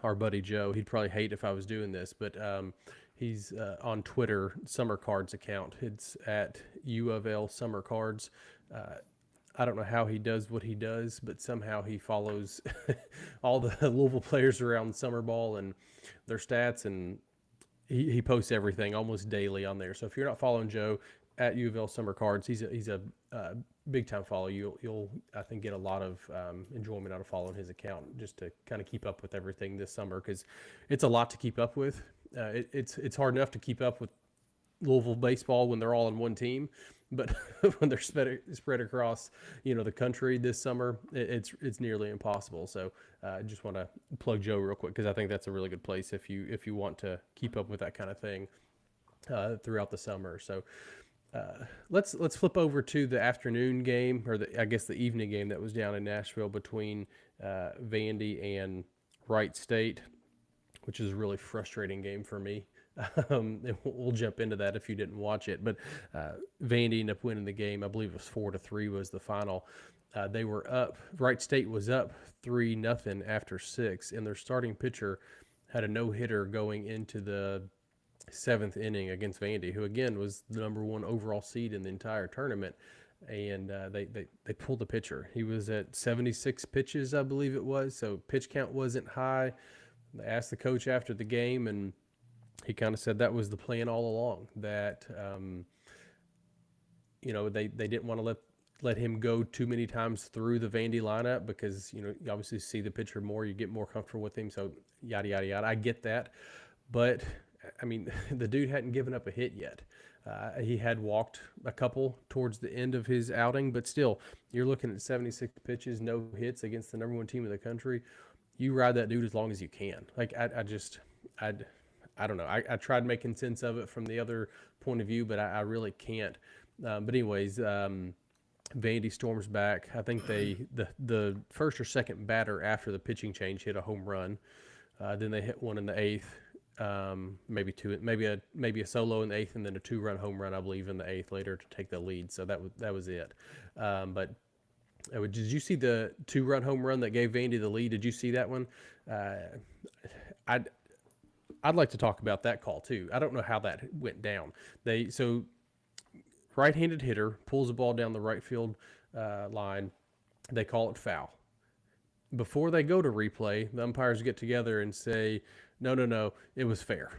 our buddy Joe. He'd probably hate if I was doing this, but he's on Twitter, Summer Cards account. It's at U of L Summer Cards. I don't know how he does what he does, but somehow he follows all the Louisville players around summer ball and their stats, and he posts everything almost daily on there. So if you're not following Joe at U of L Summer Cards, he's a big time follow. You'll I think get a lot of enjoyment out of following his account, just to kind of keep up with everything this summer, because it's a lot to keep up with. It's hard enough to keep up with Louisville baseball when they're all in one team, but when they're spread across the country this summer, it's nearly impossible. So I just want to plug Joe real quick, because I think that's a really good place if you want to keep up with that kind of thing throughout the summer. So let's flip over to the afternoon game, or I guess the evening game that was down in Nashville between Vandy and Wright State, which is a really frustrating game for me. And we'll jump into that if you didn't watch it. But Vandy ended up winning the game. I believe it was 4-3 was the final. They were up. Wright State was up 3-0 after 6, and their starting pitcher had a no-hitter going into the 7th inning against Vandy, who again was the number 1 overall seed in the entire tournament. And they pulled the pitcher. He was at 76 pitches, I believe it was. So pitch count wasn't high. They asked the coach after the game, and he kind of said that was the plan all along, that they didn't want to let him go too many times through the Vandy lineup, because you obviously see the pitcher more, you get more comfortable with him, so yada yada yada. I get that, but I mean, the dude hadn't given up a hit yet. He had walked a couple towards the end of his outing, but still, you're looking at 76 pitches, no hits against the number 1 team in the country. You ride that dude as long as you can. Like I don't know. I tried making sense of it from the other point of view, but I really can't. But anyways, Vandy storms back. I think the first or second batter after the pitching change hit a home run. Then they hit one in the 8th, maybe two, maybe a solo in the 8th, and then a 2-run home run, I believe, in the 8th later to take the lead. So that was it. But did you see the 2-run home run that gave Vandy the lead? Did you see that one? I'd like to talk about that call too. I don't know how that went down. So right-handed hitter pulls the ball down the right field line. They call it foul. Before they go to replay, the umpires get together and say, no, it was fair.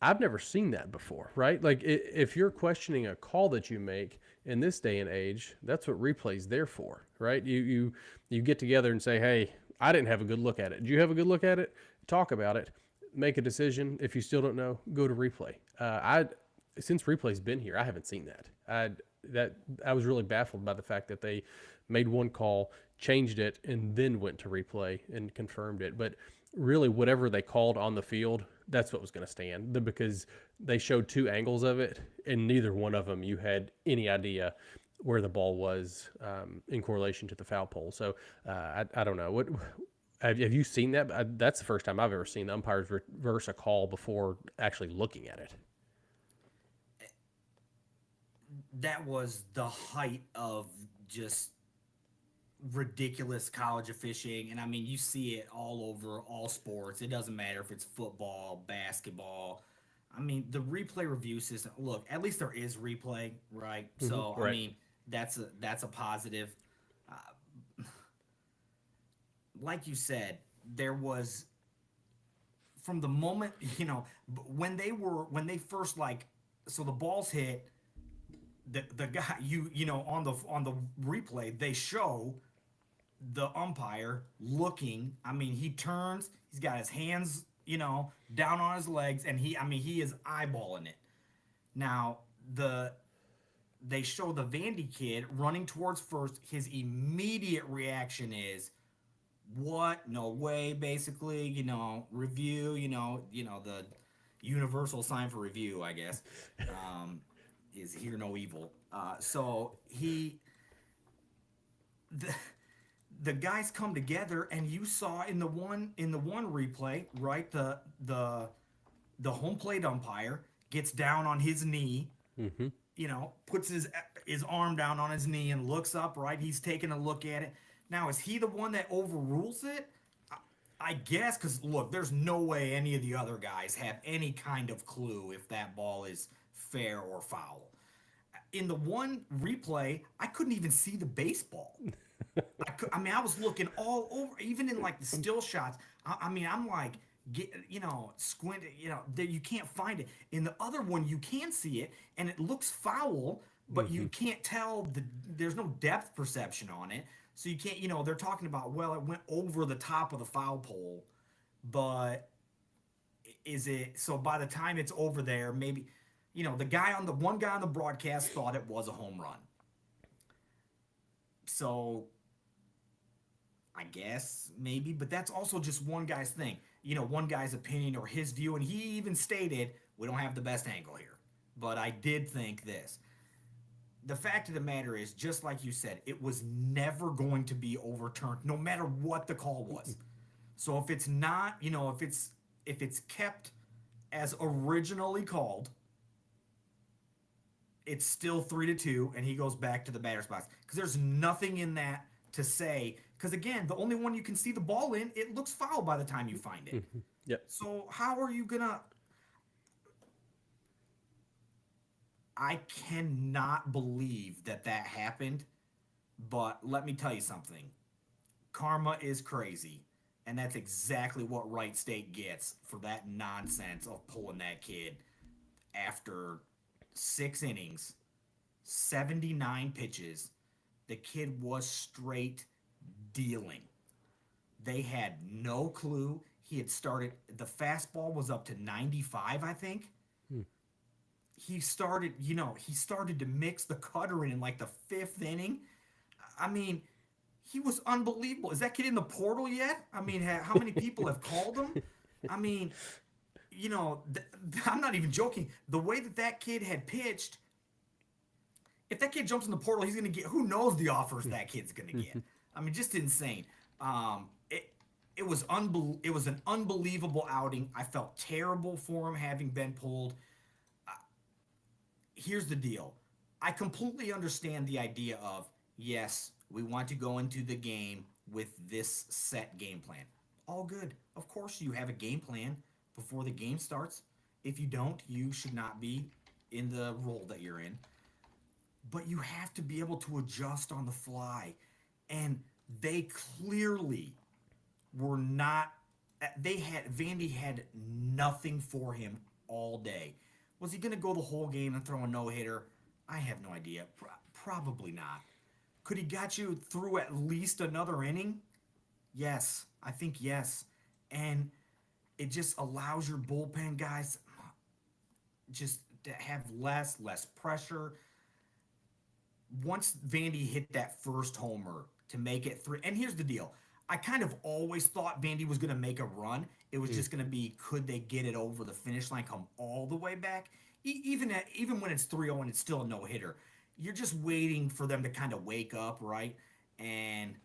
I've never seen that before, right? Like, if you're questioning a call that you make in this day and age, that's what replay's there for, right? You get together and say, hey, I didn't have a good look at it. Did you have a good look at it? Talk about it. Make a decision. If you still don't know, go to replay. Since replay's been here, I haven't seen that. I was really baffled by the fact that they made one call, changed it, and then went to replay and confirmed it. But really, whatever they called on the field, that's what was going to stand, because they showed 2 angles of it, and neither one of them you had any idea where the ball was in correlation to the foul pole. So I don't know. Have you seen that? That's the first time I've ever seen the umpires reverse a call before actually looking at it. That was the height of just ridiculous college officiating. And I mean, you see it all over all sports. It doesn't matter if it's football, basketball. I mean, the replay review system, look, at least there is replay, right? Mm-hmm, so, right. I mean, that's a positive. Like you said, there was, from the moment, when they first, so the ball's hit, the guy, on the replay, they show the umpire looking. I mean, he turns, he's got his hands, down on his legs, and he is eyeballing it. Now, they show the Vandy kid running towards first. His immediate reaction is, what? No way, basically, review, the universal sign for review, I guess, um, is hear no evil. So the, the guys come together, and you saw in the one replay, right? The home plate umpire gets down on his knee, Mm-hmm. puts his arm down on his knee and looks up, right? He's taking a look at it. Now, is he the one that overrules it? I guess, because look, there's no way any of the other guys have any kind of clue if that ball is fair or foul. In the one replay, I couldn't even see the baseball. I mean, I was looking all over, even in like the still shots. I mean, I'm like, squint, that you can't find it. In the other one, you can see it, and it looks foul, but Mm-hmm. you can't tell there's no depth perception on it. So you can't, they're talking about, well, it went over the top of the foul pole, but is it, so by the time it's over there, maybe, the one guy on the broadcast thought it was a home run. So I guess maybe, but that's also just one guy's thing, one guy's opinion or his view. And he even stated, we don't have the best angle here. But I did think this. The fact of the matter is, just like you said, it was never going to be overturned, no matter what the call was. So if it's not, if it's kept as originally called, it's still 3-2, and he goes back to the batter's box because there's nothing in that to say. Because again, the only one you can see the ball in, it looks foul by the time you find it. Mm-hmm. Yep. So how are you gonna? I cannot believe that happened. But let me tell you something. Karma is crazy, and that's exactly what Wright State gets for that nonsense of pulling that kid after 6 innings, 79 pitches. The kid was straight dealing. They had no clue. He had started, the fastball was up to 95, I think. Hmm. He started to mix the cutter in like the fifth inning. I mean, he was unbelievable. Is that kid in the portal yet? I mean, how many people have called him? I mean, I'm not even joking. The way that kid had pitched, if that kid jumps in the portal, he's going to get, who knows the offers that kid's going to get. I mean, just insane. It was an unbelievable outing. I felt terrible for him having been pulled. Here's the deal. I completely understand the idea of, yes, we want to go into the game with this set game plan. All good. Of course, you have a game plan before the game starts. If you don't, you should not be in the role that you're in. But you have to be able to adjust on the fly. And they clearly were not, Vandy had nothing for him all day. Was he going to go the whole game and throw a no-hitter? I have no idea. Probably not. Could he got you through at least another inning? Yes, I think yes. And it just allows your bullpen guys just to have less pressure. Once Vandy hit that first homer to make it 3, and here's the deal. I kind of always thought Vandy was going to make a run. It was just going to be, could they get it over the finish line, come all the way back? Even when it's 3-0 and it's still a no-hitter, you're just waiting for them to kind of wake up, right? And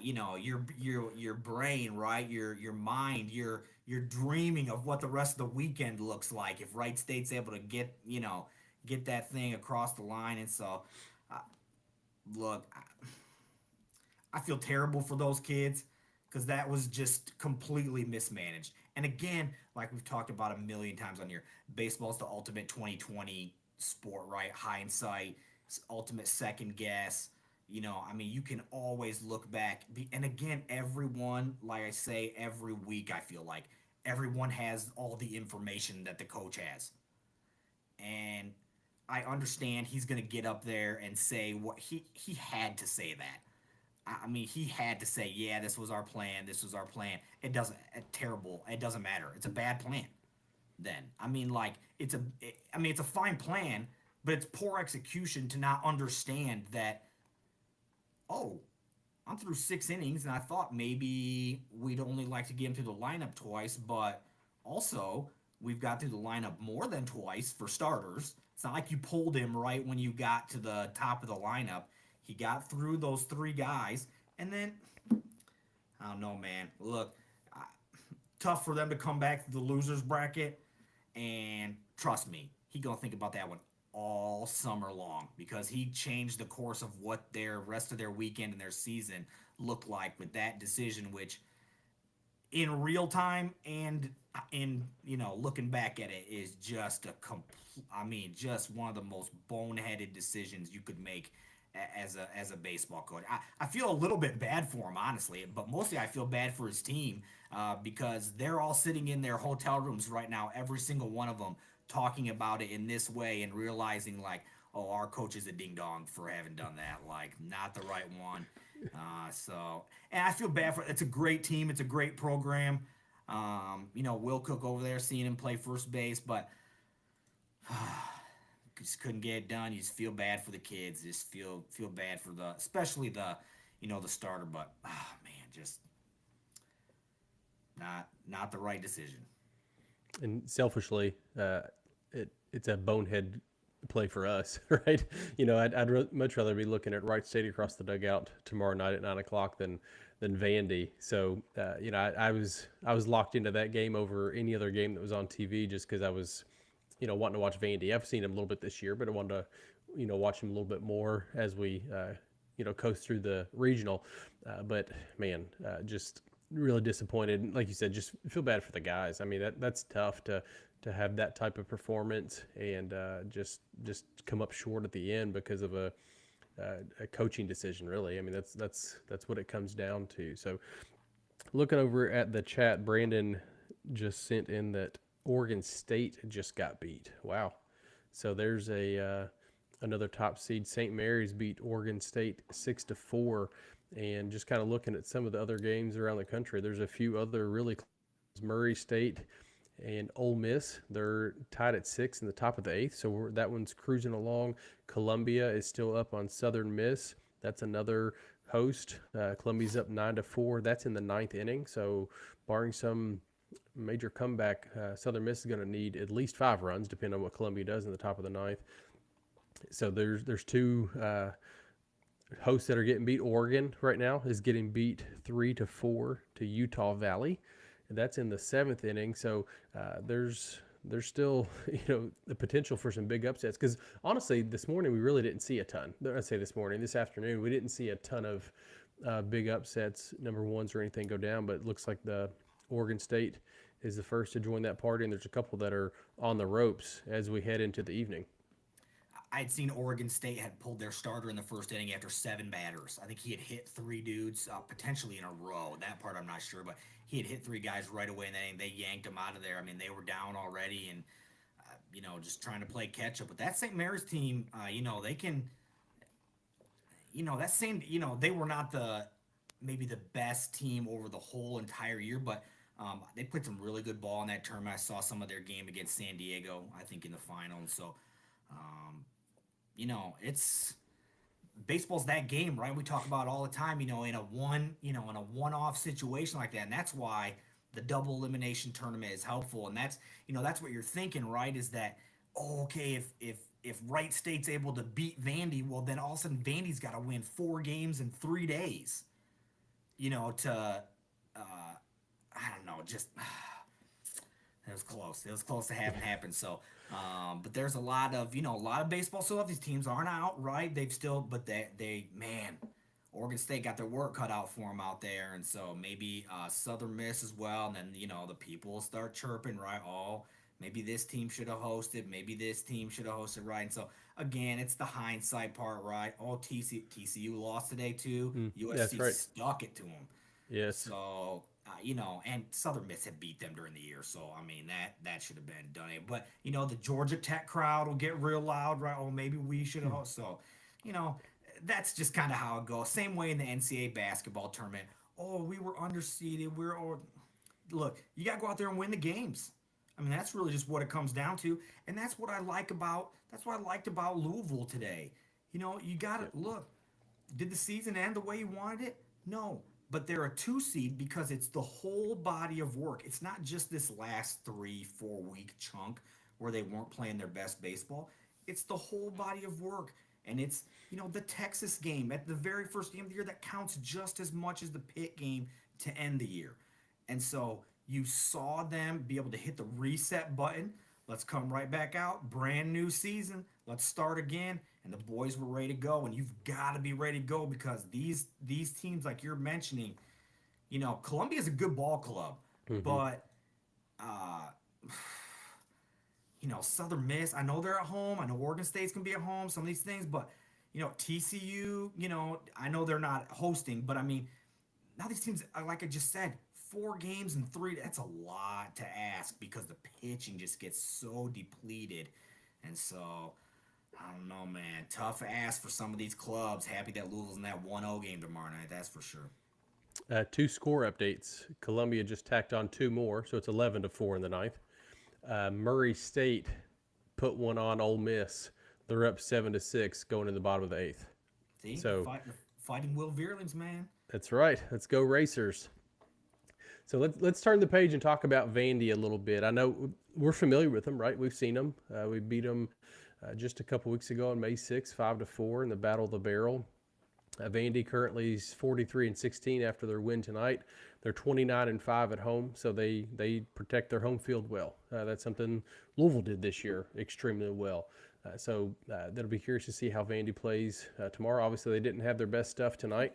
your brain, right? Your mind, you're dreaming of what the rest of the weekend looks like if Wright State's able to get that thing across the line. And so, look, I feel terrible for those kids because that was just completely mismanaged. And again, like we've talked about a million times on here, baseball's the ultimate 2020 sport, right? Hindsight, ultimate second guess. I mean, you can always look back. And again, everyone, like I say, every week, I feel like everyone has all the information that the coach has. And I understand he's going to get up there and say what he had to say that. I mean, he had to say, yeah, this was our plan. This was our plan. It doesn't, terrible. It doesn't matter. It's a bad plan. Then, I mean, like, it's a fine plan, but it's poor execution to not understand that, oh, I'm through 6 innings, and I thought maybe we'd only like to get him through the lineup twice, but also we've got through the lineup more than twice for starters. It's not like you pulled him right when you got to the top of the lineup. He got through those three guys, and then I don't know, man. Look, tough for them to come back to the losers bracket, and trust me, he gonna think about that one all summer long because he changed the course of what their rest of their weekend and their season looked like with that decision, which in real time and in looking back at it is just just one of the most boneheaded decisions you could make as a baseball coach. I feel a little bit bad for him, honestly, but mostly I feel bad for his team because they're all sitting in their hotel rooms right now, every single one of them, talking about it in this way and realizing like, oh, our coach is a ding dong for having done that, like not the right one. And I feel bad for. It's a great team. It's a great program. Will Cook over there, seeing him play first base, but just couldn't get it done. You just feel bad for the kids. Just feel bad for especially the starter. But man, just not the right decision. And selfishly, it's a bonehead play for us, right? I'd much rather be looking at Wright State across the dugout tomorrow night at 9 o'clock than Vandy. So I was locked into that game over any other game that was on TV just because I was wanting to watch Vandy. I've seen him a little bit this year, but I wanted to watch him a little bit more as we coast through the regional. But man, just really disappointed. Like you said, just feel bad for the guys. I mean, that's tough to have that type of performance and just come up short at the end because of a coaching decision. Really, I mean, that's what it comes down to. So, looking over at the chat, Brandon just sent in that Oregon State just got beat. Wow. So there's another top seed. St. Mary's beat Oregon State 6-4. And just kind of looking at some of the other games around the country, there's a few other really close. Murray State and Ole Miss, they're tied at 6 in the top of the 8th. So that one's cruising along. Columbia is still up on Southern Miss. That's another host. Columbia's up 9-4. That's in the 9th inning. So barring some major comeback, Southern Miss is going to need at least 5 runs, depending on what Columbia does in the top of the 9th. So there's two hosts that are getting beat. Oregon right now is getting beat 3-4 to Utah Valley, and that's in the 7th inning. So there's still the potential for some big upsets. Because honestly, this morning we really didn't see a ton. I say this afternoon we didn't see a ton of big upsets, number ones or anything go down. But it looks like the Oregon State is the first to join that party, and there's a couple that are on the ropes as we head into the evening. I'd seen Oregon State had pulled their starter in the first inning after 7 batters. I think he had hit 3 dudes, potentially in a row. That part I'm not sure, but he had hit 3 guys right away, and then they yanked him out of there. I mean, they were down already and, just trying to play catch up. But that St. Mary's team, they can, that same, they were not maybe the best team over the whole entire year, but they put some really good ball in that tournament. I saw some of their game against San Diego, I think, in the final. And so, it's baseball's that game, right? We talk about it all the time, in a one-off situation like that. And that's why the double elimination tournament is helpful. And that's what you're thinking, right? Is that, okay, if Wright State's able to beat Vandy, well, then all of a sudden Vandy's got to win 4 games in 3 days, I don't know, just it was close. It was close to having happened. So, but there's a lot of baseball still. These teams aren't out, right? They've still, but Oregon State got their work cut out for them out there, and so maybe Southern Miss as well. And then the people will start chirping, right? Oh, maybe this team should have hosted. Maybe this team should have hosted, right? And so again, it's the hindsight part, right? Oh, TCU lost today too. USC right. stuck it to them. Yes. So. And Southern Miss had beat them during the year, so I mean that should have been done. But the Georgia Tech crowd will get real loud, right? Oh, maybe we should have. So, that's just kind of how it goes. Same way in the NCAA basketball tournament. Oh, we were underseeded. Look, you got to go out there and win the games. I mean, that's really just what it comes down to, and that's what I liked about Louisville today. You got to look. Did the season end the way you wanted it? No, but they're a 2 seed because it's the whole body of work. It's not just this last 3, 4 week chunk where they weren't playing their best baseball. It's the whole body of work. And it's, the Texas game at the very first game of the year that counts just as much as the Pitt game to end the year. And so you saw them be able to hit the reset button. Let's come right back out. Brand new season. Let's start again. And the boys were ready to go. And you've got to be ready to go because these teams, like you're mentioning, Columbia's a good ball club, Hmm. but uh, Southern Miss. I know they're at home. I know Oregon State's gonna be at home. Some of these things, but TCU. I know they're not hosting, but I mean, now these teams, like I just said, 4 games and three. That's a lot to ask because the pitching just gets so depleted, and so I don't know, man. Tough ask for some of these clubs. Happy that Louisville's in that 1-0 game tomorrow night. That's for sure. Two score updates. Columbia just tacked on two more, so it's 11-4 in the ninth. Murray State put one on Ole Miss. They're up 7-6 going in the bottom of the eighth. See, So fighting Will Veerlings, man. that's right. Let's go Racers. So let's turn the page and talk about Vandy a little bit. I know we're familiar with them, right? We've seen them. We beat them just a couple weeks ago on May 6th, 5-4 in the Battle of the Barrel. Vandy currently is 43-16 after their win tonight. They're 29-5 at home, so they protect their home field well. That's something Louisville did this year extremely well. So that'll be curious to see how Vandy plays tomorrow. Obviously, they didn't have their best stuff tonight.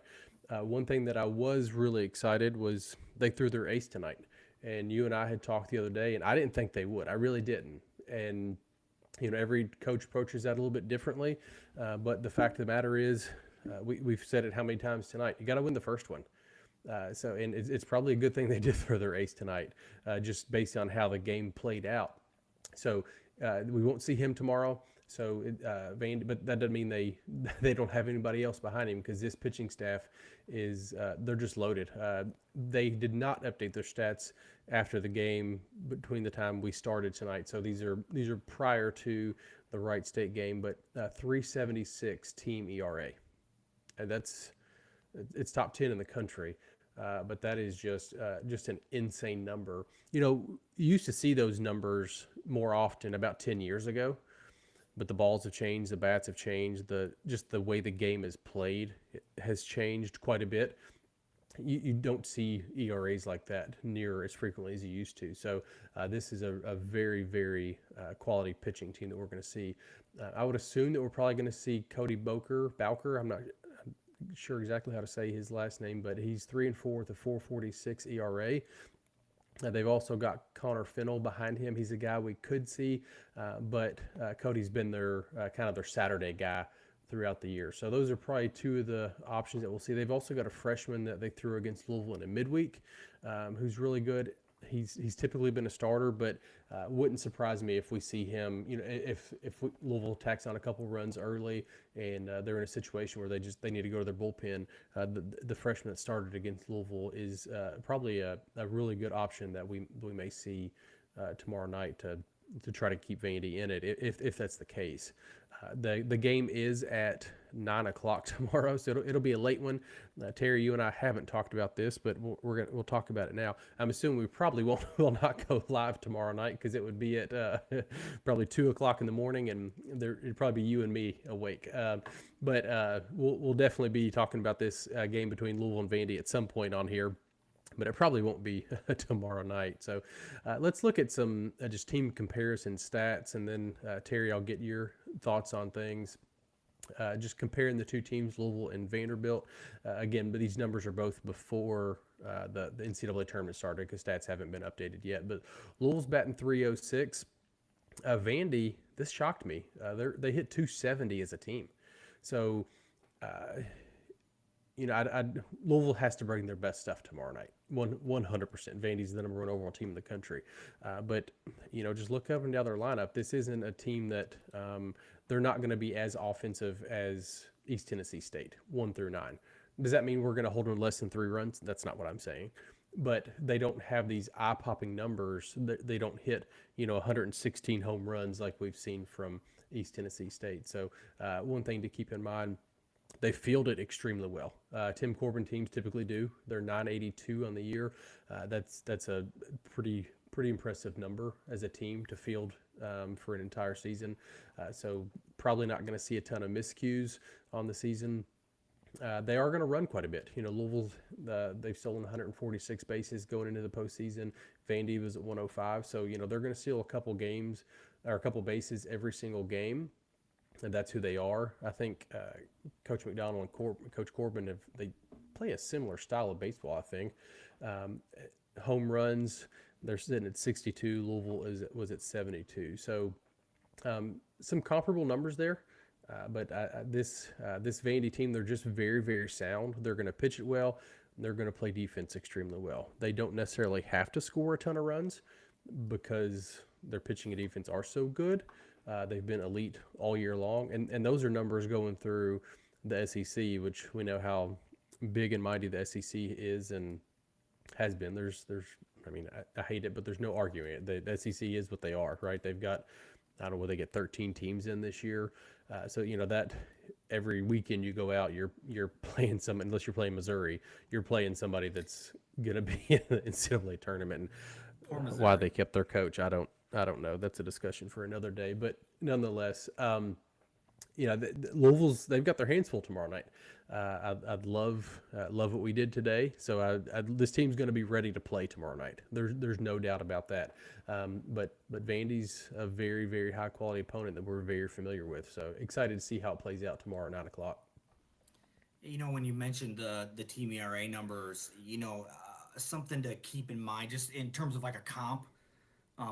One thing that I was really excited was they threw their ace tonight. And you and I had talked the other day, and I didn't think they would. I really didn't. And every coach approaches that a little bit differently. But the fact of the matter is, we've said it how many times tonight? You got to win the first one. And it's probably a good thing they did throw their ace tonight, just based on how the game played out. So we won't see him tomorrow. So Vandy, but that doesn't mean they don't have anybody else behind him because this pitching staff is they're just loaded. They did not update their stats after the game between the time we started tonight. So these are prior to the Wright State game, but 3.76 team ERA, and it's top 10 in the country. But that is just an insane number. You used to see those numbers more often about 10 years ago, but the balls have changed, the bats have changed, just the way the game is played has changed quite a bit. You don't see ERAs like that near as frequently as you used to. So this is a very, very quality pitching team that we're going to see. I would assume that we're probably going to see Cody Bowker. I'm not sure exactly how to say his last name, but he's 3-4 with a 4.46 ERA. They've also got Connor Fennell behind him. He's a guy we could see, but Cody's been their kind of their Saturday guy throughout the year. So those are probably two of the options that we'll see. They've also got a freshman that they threw against Louisville in a midweek, who's really good. He's typically been a starter, but wouldn't surprise me if we see him. If Louisville tacks on a couple runs early and they're in a situation where they need to go to their bullpen, the freshman that started against Louisville is probably a really good option that we may see tomorrow night to try to keep Vandy in it if that's the case. The game is at 9 o'clock tomorrow, so it'll be a late one. Terry, you and I haven't talked about this, but we'll talk about it now. I'm assuming we probably will not go live tomorrow night because it would be at probably 2 o'clock in the morning, and it'd probably be you and me awake. But we'll definitely be talking about this game between Louisville and Vandy at some point on here. But it probably won't be tomorrow night. So let's look at some just team comparison stats, and then Terry, I'll get your thoughts on things. Just comparing the two teams, Louisville and Vanderbilt. Again, but these numbers are both before the NCAA tournament started because stats haven't been updated yet. But Louisville's batting 306. Vandy, this shocked me. They hit 270 as a team. So Louisville has to bring their best stuff tomorrow night. 100%. Vandy's the number one overall team in the country. But just look up and down their lineup. This isn't a team that they're not going to be as offensive as East Tennessee State, 1 through 9. Does that mean we're going to hold them less than 3 runs? That's not what I'm saying. But they don't have these eye-popping numbers. They don't hit 116 home runs like we've seen from East Tennessee State. So one thing to keep in mind. they field it extremely well. Tim Corbin teams typically do. They're 982 on the year. That's a pretty impressive number as a team to field for an entire season. So probably not going to see a ton of miscues on the season. They are going to run quite a bit. Louisville's they've stolen 146 bases going into the postseason. Vandy was at 105, so they're going to steal a couple games or a couple bases every single game, and that's who they are. I think Coach McDonald and Coach Corbin they play a similar style of baseball. I think um, home runs they're sitting at 62. Louisville was at 72. So some comparable numbers there. But this Vandy team, they're just very, very sound. They're going to pitch it well. They're going to play defense extremely well. They don't necessarily have to score a ton of runs because their pitching and defense are so good. They've been elite all year long, and those are numbers going through the SEC, which we know how big and mighty the SEC is and has been. I mean, I hate it, but there's no arguing it. The SEC is what they are, right? They've got, I don't know, they get 13 teams in this year. So that every weekend you go out, you're playing someone, unless you're playing Missouri, you're playing somebody that's gonna be in the NCAA tournament. And why they kept their coach, I don't know. That's a discussion for another day. But nonetheless, Louisville's they've got their hands full tomorrow night. I'd love what we did today. So this team's going to be ready to play tomorrow night. There's no doubt about that. But Vandy's a very, very high quality opponent that we're very familiar with. So excited to see how it plays out tomorrow at 9 o'clock. When you mentioned the team ERA numbers, something to keep in mind, just in terms of like a comp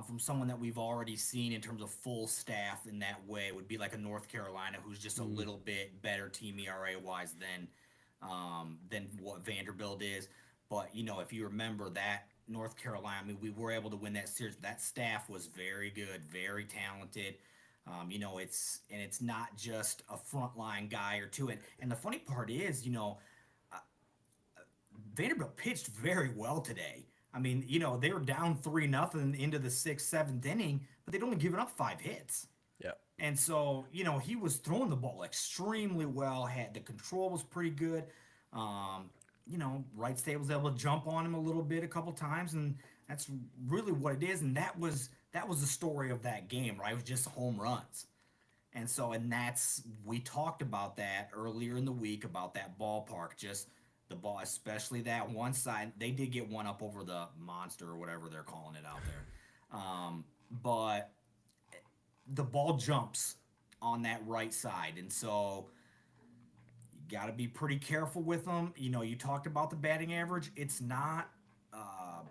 from someone that we've already seen in terms of full staff in that way would be like a North Carolina, who's just a little bit better team ERA wise than what Vanderbilt is. But if you remember that North Carolina, I mean, we were able to win that series. That staff was very good, very talented. It's not just a frontline guy or two. And the funny part is, Vanderbilt pitched very well today. I mean, they were down 3-0 into the sixth, seventh inning, but they'd only given up 5 hits. Yeah. And so, he was throwing the ball extremely well. The control was pretty good. Wright State was able to jump on him a little bit a couple times, and that's really what it is. And that was the story of that game, right? It was just home runs. And so, we talked about that earlier in the week about that ballpark, just the ball, especially that one side. They did get one up over the monster or whatever they're calling it out there. But the ball jumps on that right side. And so you got to be pretty careful with them. You talked about the batting average. It's not an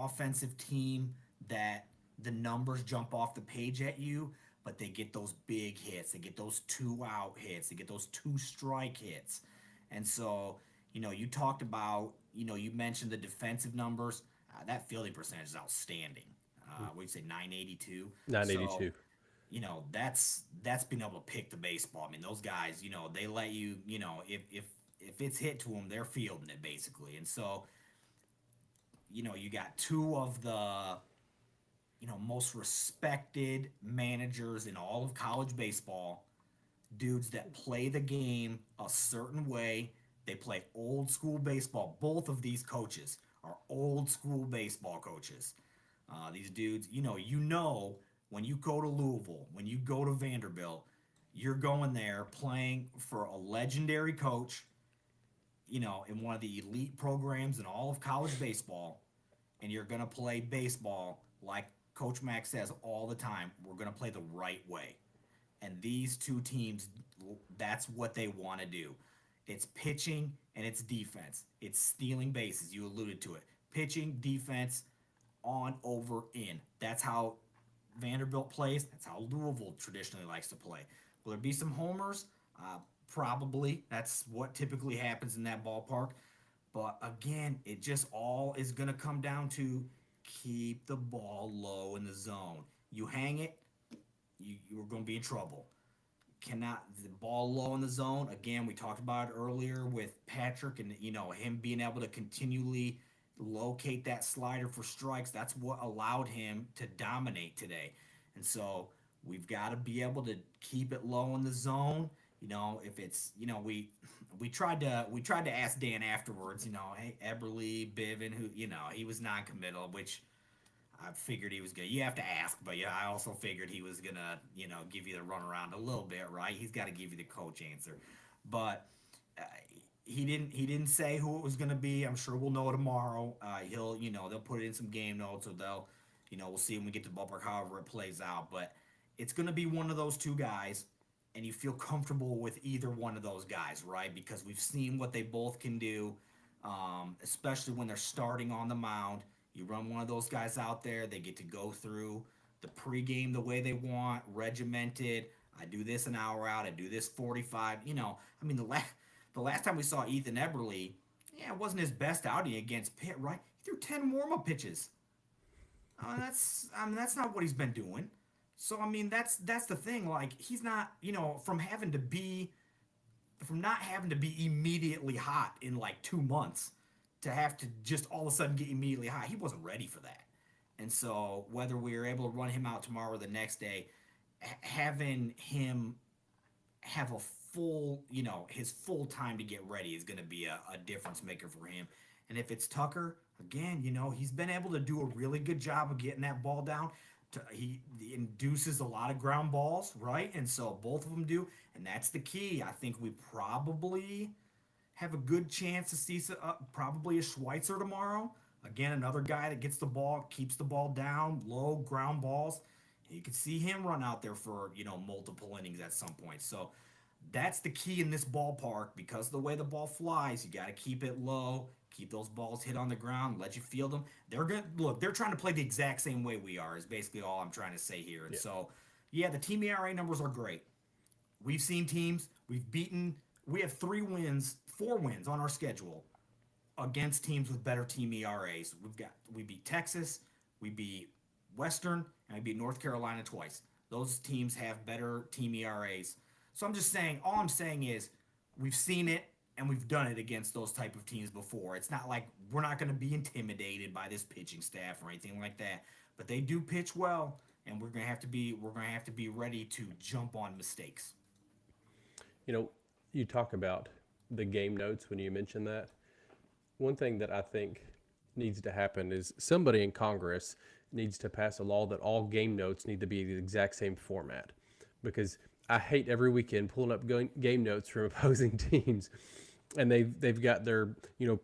offensive team that the numbers jump off the page at you, but they get those big hits. They get those 2-out hits. They get those 2-strike hits. And so, you talked about, you mentioned the defensive numbers. That fielding percentage is outstanding. We'd say 982. 982. So, that's being able to pick the baseball. I mean, those guys, they let you, if it's hit to them, they're fielding it basically. And so, you got 2 of the, most respected managers in all of college baseball. Dudes that play the game a certain way. They play old school baseball. Both of these coaches are old school baseball coaches. These dudes, when you go to Louisville, when you go to Vanderbilt, you're going there playing for a legendary coach, in one of the elite programs in all of college baseball, and you're going to play baseball like Coach Mack says all the time. We're going to play the right way. And these 2 teams, that's what they want to do. It's pitching and it's defense. It's stealing bases. You alluded to it. Pitching, defense, on, over, in. That's how Vanderbilt plays. That's how Louisville traditionally likes to play. Will there be some homers? Probably. That's what typically happens in that ballpark. But again, it just all is going to come down to keep the ball low in the zone. You hang it, you're going to be in trouble. The ball low in the zone. Again, we talked about it earlier with Patrick and, him being able to continually locate that slider for strikes. That's what allowed him to dominate today. And so we've got to be able to keep it low in the zone. If it's, we tried to ask Dan afterwards, hey, Eberle, Bivin, who, he was non-committal, which I figured he was good. You have to ask, but yeah, I also figured he was gonna, give you the runaround a little bit, right? He's got to give you the coach answer, but uh, he didn't say who it was gonna be. I'm sure we'll know tomorrow. They'll put it in some game notes, or we'll see when we get to ballpark, however it plays out. But it's gonna be one of those two guys, and you feel comfortable with either one of those guys, right? Because we've seen what they both can do, especially when they're starting on the mound. You run one of those guys out there, they get to go through the pregame the way they want, regimented. I do this an hour out, I do this 45. The last time we saw Ethan Eberle, yeah, it wasn't his best outing against Pitt, right? He threw 10 warm-up pitches. That's not what he's been doing. So that's the thing. Like, he's not, from not having to be immediately hot in like 2 months to have to just all of a sudden get immediately hot. He wasn't ready for that. And so whether we are able to run him out tomorrow or the next day, having him have a full, his full time to get ready is going to be a difference maker for him. And if it's Tucker, again, he's been able to do a really good job of getting that ball down. He induces a lot of ground balls, right? And so both of them do. And that's the key. I think we probably have a good chance to see probably a Schweitzer tomorrow. Again, another guy that gets the ball, keeps the ball down, low ground balls. You could see him run out there for, multiple innings at some point. So that's the key in this ballpark, because of the way the ball flies, you got to keep it low, keep those balls hit on the ground, let you field them. They're trying to play the exact same way we are, is basically all I'm trying to say here. And so, yeah, the team ERA numbers are great. We've seen teams, we have 4 wins on our schedule against teams with better team ERAs. We beat Texas, we beat Western, and we beat North Carolina twice. Those teams have better team ERAs. So all I'm saying is we've seen it and we've done it against those type of teams before. It's not like we're not going to be intimidated by this pitching staff or anything like that. But they do pitch well, and we're going to have to be ready to jump on mistakes. You talk about the game notes when you mention that. One thing that I think needs to happen is somebody in Congress needs to pass a law that all game notes need to be the exact same format, because I hate every weekend pulling up game notes from opposing teams, and they've got their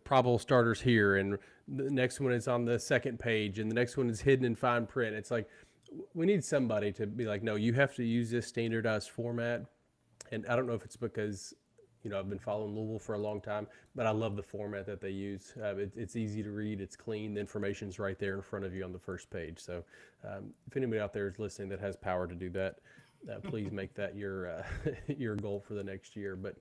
probable starters here, and the next one is on the second page, and the next one is hidden in fine print. It's like, we need somebody to be like, no, you have to use this standardized format. And I don't know if it's because I've been following Louisville for a long time, but I love the format that they use. It's easy to read, it's clean, the information's right there in front of you on the first page. So if anybody out there is listening that has power to do that, please make that your your goal for the next year. But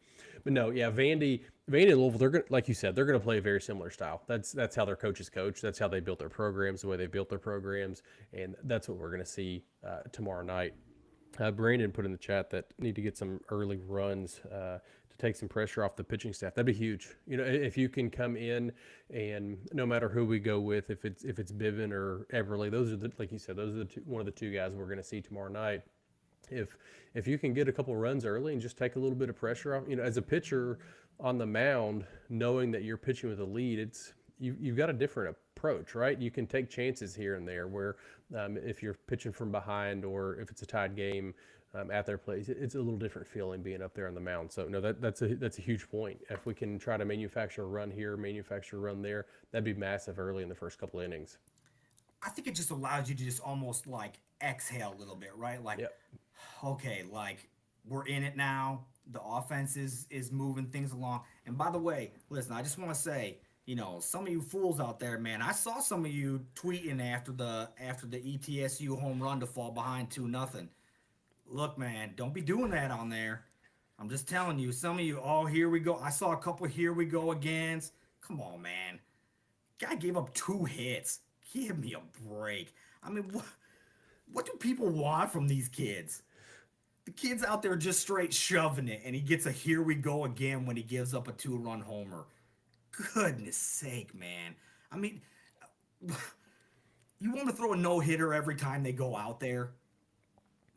no, yeah, Vandy and Louisville, they're gonna, like you said, they're going to play a very similar style. That's how their coaches coach. That's how they built their programs, the way they built their programs, and that's what we're going to see tomorrow night. Brandon put in the chat that need to get some early runs to take some pressure off the pitching staff. That'd be huge. If you can come in, and no matter who we go with, if it's Bivin or Everly, those are like you said, those are one of the two guys we're going to see tomorrow night. If you can get a couple runs early and just take a little bit of pressure off, as a pitcher on the mound, knowing that you're pitching with a lead, you've got a different approach, right? You can take chances here and there where if you're pitching from behind, or if it's a tied game at their place, it's a little different feeling being up there on the mound. So no, that's a huge point. If we can try to manufacture a run here, manufacture a run there, that'd be massive early in the first couple of innings. I think it just allows you to just almost like exhale a little bit, right? Like, yep. Okay, like, we're in it now. The offense is moving things along. And by the way, listen, I just want to say, some of you fools out there, man, I saw some of you tweeting after the ETSU home run to fall behind 2-0. Look, man, don't be doing that on there. I'm just telling you, some of you, oh, here we go. I saw a couple here we go against. Come on, man. Guy gave up 2 hits. Give me a break. I mean, what do people want from these kids? The kid's out there just straight shoving it, and he gets a here we go again when he gives up a 2-run homer. Goodness sake, man. I mean, you want to throw a no-hitter every time they go out there?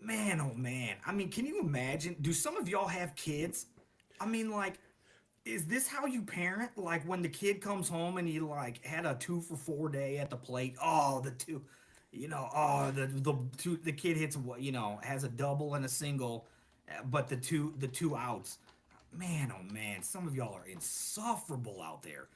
Man, oh man. I mean, can you imagine? Do some of y'all have kids? I mean, like, is this how you parent? Like when the kid comes home and he like had a 2 for 4 day at the plate. Oh, the two, the kid hits has a double and a single, but the two outs. Man, oh man, some of y'all are insufferable out there.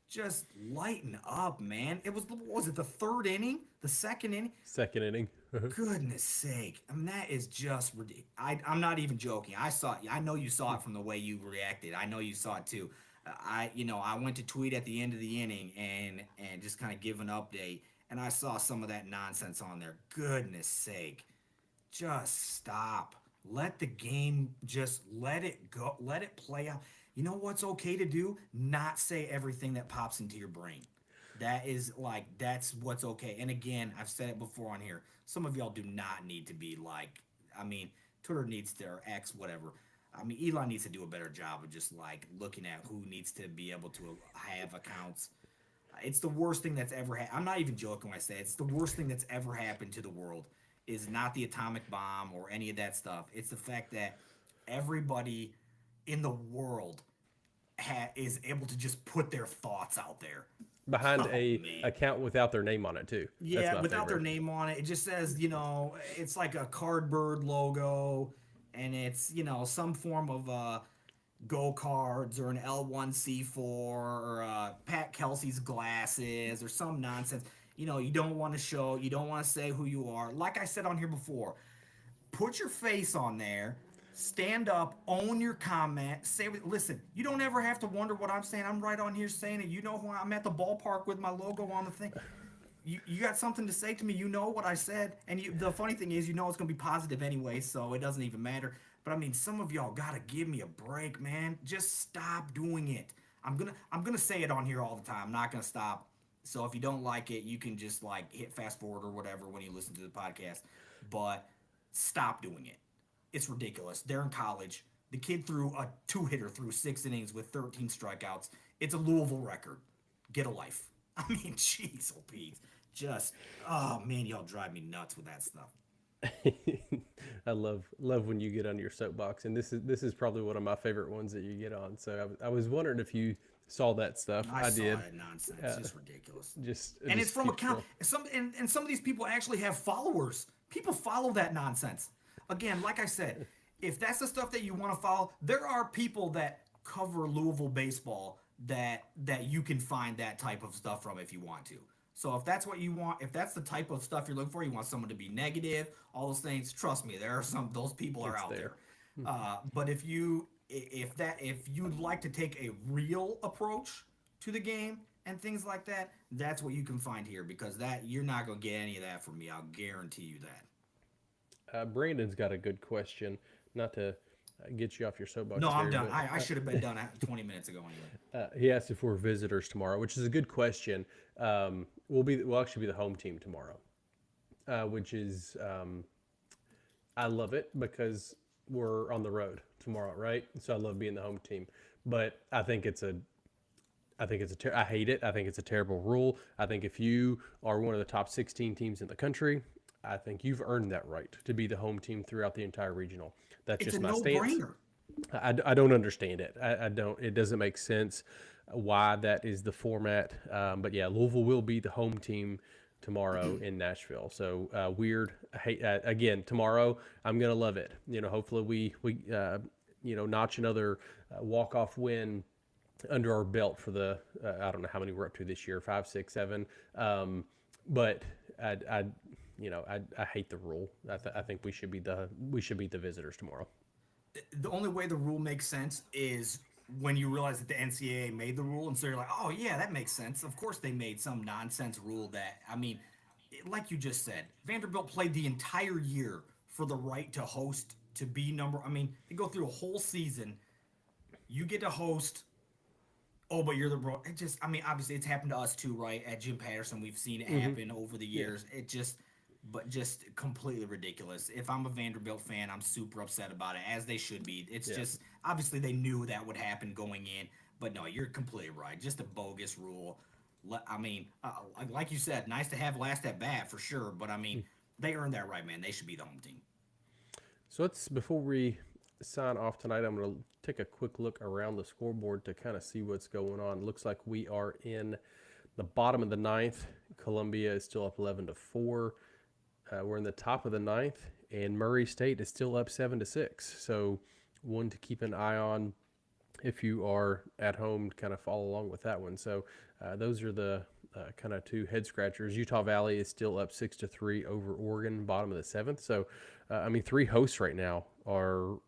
Just lighten up, man. What was it, the third inning, the second inning? Second inning. Goodness sake. I mean, that is just ridiculous. I'm not even joking. I saw it. I know you saw it from the way you reacted. I know you saw it too. I went to tweet at the end of the inning and just kind of give an update, and I saw some of that nonsense on there. Goodness sake. Just stop. Let the game just let it go. Let it play out. You know what's okay to do? Not say everything that pops into your brain. That's what's okay. And again, I've said it before on here. Some of y'all do not need to be like, I mean, Twitter needs to, or X, whatever. I mean, Elon needs to do a better job of just like looking at who needs to be able to have accounts. It's the worst thing that's ever happened. I'm not even joking when I say it's the worst thing that's ever happened to the world is not the atomic bomb or any of that stuff. It's the fact that everybody in the world is able to just put their thoughts out there. Behind Oh a man. account without their name on it too. That's Yeah, my without their favorite. name on it. It just says, it's like a cardboard logo and it's, some form of go cards or an L1C4 or Pat Kelsey's glasses or some nonsense. You don't want to show, you don't want to say who you are. Like I said on here before, put your face on there, stand up, own your comment, say, listen, you don't ever have to wonder what I'm saying. I'm right on here saying it. You know who I'm at the ballpark with my logo on the thing. You got something to say to me, you know what I said. And the funny thing is, it's going to be positive anyway, so it doesn't even matter. But I mean, some of y'all got to give me a break, man. Just stop doing it. I'm gonna say it on here all the time. I'm not gonna stop. So if you don't like it, you can just like hit fast forward or whatever when you listen to the podcast. But stop doing it. It's ridiculous. They're in college. The kid threw a two-hitter through 6 innings with 13 strikeouts. It's a Louisville record. Get a life. I mean, jeez, oh Pete. Just, oh man, y'all drive me nuts with that stuff. I love when you get on your soapbox, and this is probably one of my favorite ones that you get on. So I was wondering if you saw that stuff. I I saw did. that nonsense. It's just ridiculous. And it's Just from keeps account. going. Some of these people actually have followers. People follow that nonsense. Again, like I said, if that's the stuff that you want to follow, there are people that cover Louisville baseball that you can find that type of stuff from if you want to. So if that's what you want, if that's the type of stuff you're looking for, you want someone to be negative, all those things. Trust me, there are those people are It's out there. there. But if you'd like to take a real approach to the game and things like that, that's what you can find here because that you're not gonna get any of that from me. I'll guarantee you that. Brandon's got a good question. Not to get you off your No, soapbox I'm there, done. but I should have been done 20 minutes ago anyway. he asked if we're visitors tomorrow, which is a good question. We'll actually be the home team tomorrow, which is I love it because we're on the road tomorrow, right? So I love being the home team, but I hate it. I think it's a terrible rule. I think if you are one of the top 16 teams in the country, I think you've earned that right to be the home team throughout the entire regional. That's It's a just my stance. no-brainer. I don't understand it. I don't. It doesn't make sense why that is the format. But yeah, Louisville will be the home team tomorrow in Nashville. So weird. I hate again tomorrow. I'm gonna love it. Hopefully we notch another walk off win under our belt for the I don't know how many we're up to this year, 5, 6, 7. But I hate the rule. I think we should be the visitors tomorrow. The only way the rule makes sense is when you realize that the NCAA made the rule, and so you're like, oh yeah, that makes sense. Of course, they made some nonsense rule that I mean, like you just said, Vanderbilt played the entire year for the right to host to be number. I mean, they go through a whole season. You get to host. Oh, but you're the bro. It just, I mean, obviously it's happened to us too, right? At Jim Patterson, we've seen it happen over the Yeah. years. But just completely ridiculous. If I'm a Vanderbilt fan, I'm super upset about it, as they should be. It's Yeah. just, obviously they knew that would happen going in, but no, you're completely right. Just a bogus rule. I mean, like you said, nice to have last at bat for sure, but I mean, they earned that right, man. They should be the home team. So let's, before we sign off tonight, I'm going to take a quick look around the scoreboard to kind of see what's going on. It looks like we are in the bottom of the ninth. Columbia is still up 11-4. We're in the top of the ninth, and Murray State is still up 7-6. So one to keep an eye on if you are at home, to kind of follow along with that one. So those are the kind of two head scratchers. Utah Valley is still up 6-3 over Oregon, bottom of the seventh. So I mean, three hosts right now are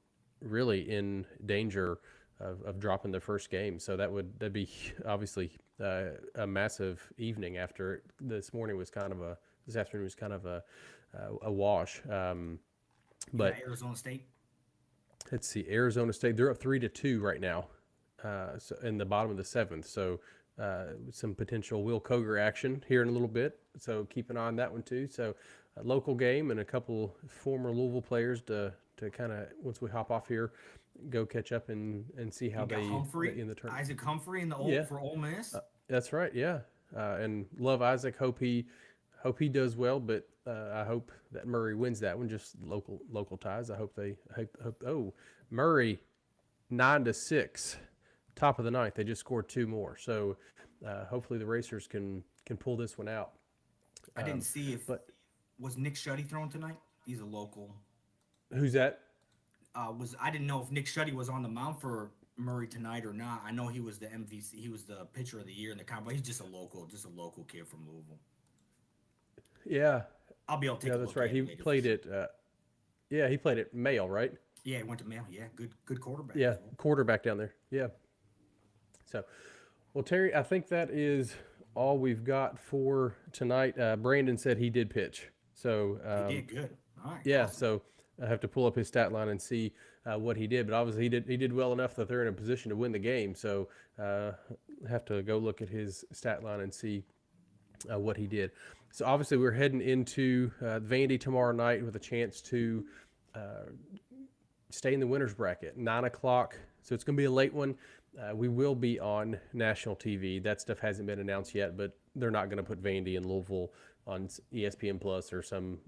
really in danger of dropping their first game. So that'd be obviously a massive evening after this afternoon was kind of a wash. But Arizona State. Let's see, Arizona State, they're up 3-2 right now, so in the bottom of the seventh. So some potential Will Koger action here in a little bit. So keep an eye on that one too. So a local game and a couple former Louisville players to kind of, once we hop off here, go catch up and see how they in the tournament. Isaac Humphrey in the for Ole Miss. That's right, yeah. And love Isaac. Hope he does well, but I hope that Murray wins that one. Just local ties. I hope they hope. Oh, Murray 9-6, top of the ninth. They just scored two more, so hopefully the Racers can pull this one out. I didn't see was Nick Shuddy thrown tonight? He's a local. Who's that? I didn't know if Nick Shuddy was on the mound for Murray tonight or not. I know he was the MVC. He was the pitcher of the year in the combine. He's just a local kid from Louisville. Yeah, I'll be able to take a look. That's right. He played it. He played at Mail, right? Yeah, he went to Mail. Yeah, good quarterback. Yeah, quarterback down there. Yeah. So, well, Terry, I think that is all we've got for tonight. Brandon said he did pitch. So he did good. All right. Yeah. Awesome. So I have to pull up his stat line and see what he did. But obviously he did well enough that they're in a position to win the game. So have to go look at his stat line and see what he did. So obviously we're heading into Vandy tomorrow night with a chance to stay in the winner's bracket, 9 o'clock. So it's going to be a late one. We will be on national TV. That stuff hasn't been announced yet, but they're not going to put Vandy and Louisville on ESPN Plus or some.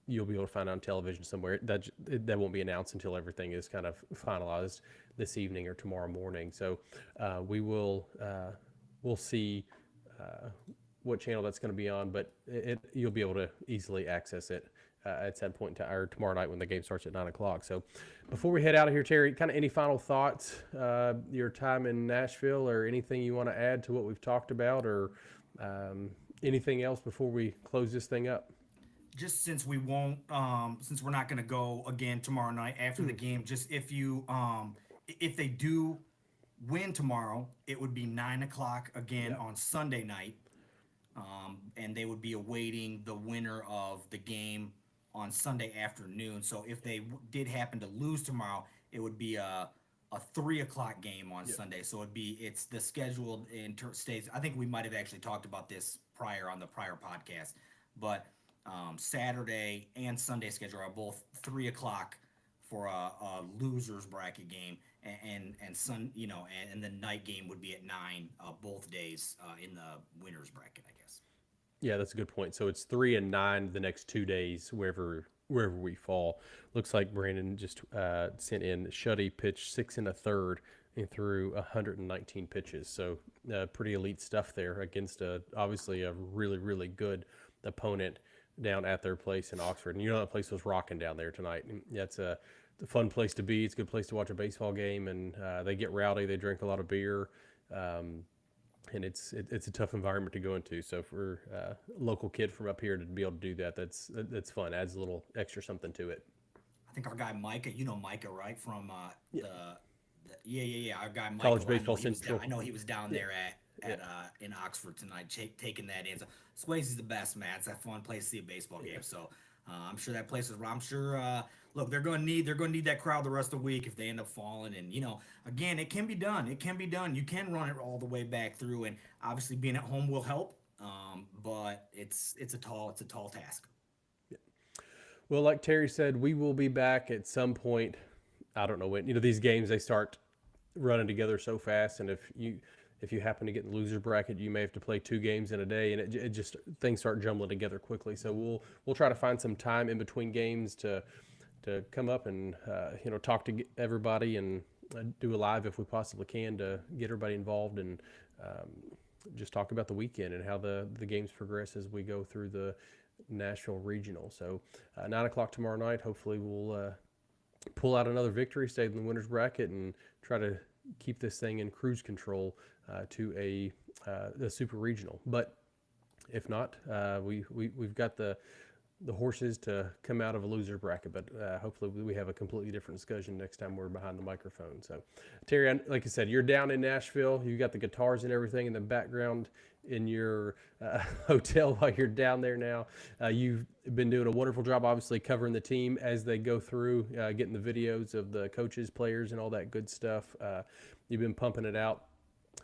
You'll be able to find it on television somewhere. That won't be announced until everything is kind of finalized this evening or tomorrow morning. So we'll see what channel that's going to be on, but you'll be able to easily access it at some point in time, or tomorrow night when the game starts at 9 o'clock. So before we head out of here, Terry, kind of any final thoughts, your time in Nashville, or anything you want to add to what we've talked about, or anything else before we close this thing up? Just since we won't, since we're not going to go again tomorrow night after the game, just if they do win tomorrow, it would be 9 o'clock again on Sunday night. And they would be awaiting the winner of the game on Sunday afternoon. So if they did happen to lose tomorrow, it would be a 3 o'clock game on Sunday. So it's the scheduled states. I think we might have actually talked about this on the prior podcast, but Saturday and Sunday schedule are both 3 o'clock for a losers bracket game, and the night game would be at 9 both days in the winners bracket, I guess. Yeah, that's a good point. So it's 3 and 9 the next 2 days, wherever we fall. Looks like Brandon just sent in Shuddy pitched 6 1/3 and threw 119 pitches. So pretty elite stuff there against obviously a really, really good opponent down at their place in Oxford. And that place was rocking down there tonight. And it's a fun place to be. It's a good place to watch a baseball game, and they get rowdy. They drink a lot of beer. And it's a tough environment to go into. So for a local kid from up here to be able to do that, that's fun. Adds a little extra something to it. I think our guy Micah, Micah, right? From our guy Micah. College Baseball Central. I know he was down there in Oxford tonight, taking that in. So Swayze's the best, man. It's a fun place to see a baseball game. So I'm sure that place is. I'm sure. Look, they're going to need that crowd the rest of the week if they end up falling. And again, it can be done. It can be done. You can run it all the way back through, and obviously being at home will help. But it's a tall task. Yeah. Well, like Terry said, we will be back at some point. I don't know when. These games, they start running together so fast, and if you happen to get in the loser bracket, you may have to play 2 games in a day, and it just things start jumbling together quickly. So we'll try to find some time in between games to to come up and talk to everybody and do a live if we possibly can to get everybody involved and just talk about the weekend and how the games progress as we go through the Nashville Regional. So 9 o'clock tomorrow night, hopefully we'll pull out another victory, stay in the winner's bracket, and try to keep this thing in cruise control to the Super Regional. But if not, we've got the horses to come out of a loser bracket, but hopefully we have a completely different discussion next time we're behind the microphone. So, Terry, like I said, you're down in Nashville. You got the guitars and everything in the background in your hotel while you're down there now. You've been doing a wonderful job, obviously, covering the team as they go through, getting the videos of the coaches, players, and all that good stuff. You've been pumping it out.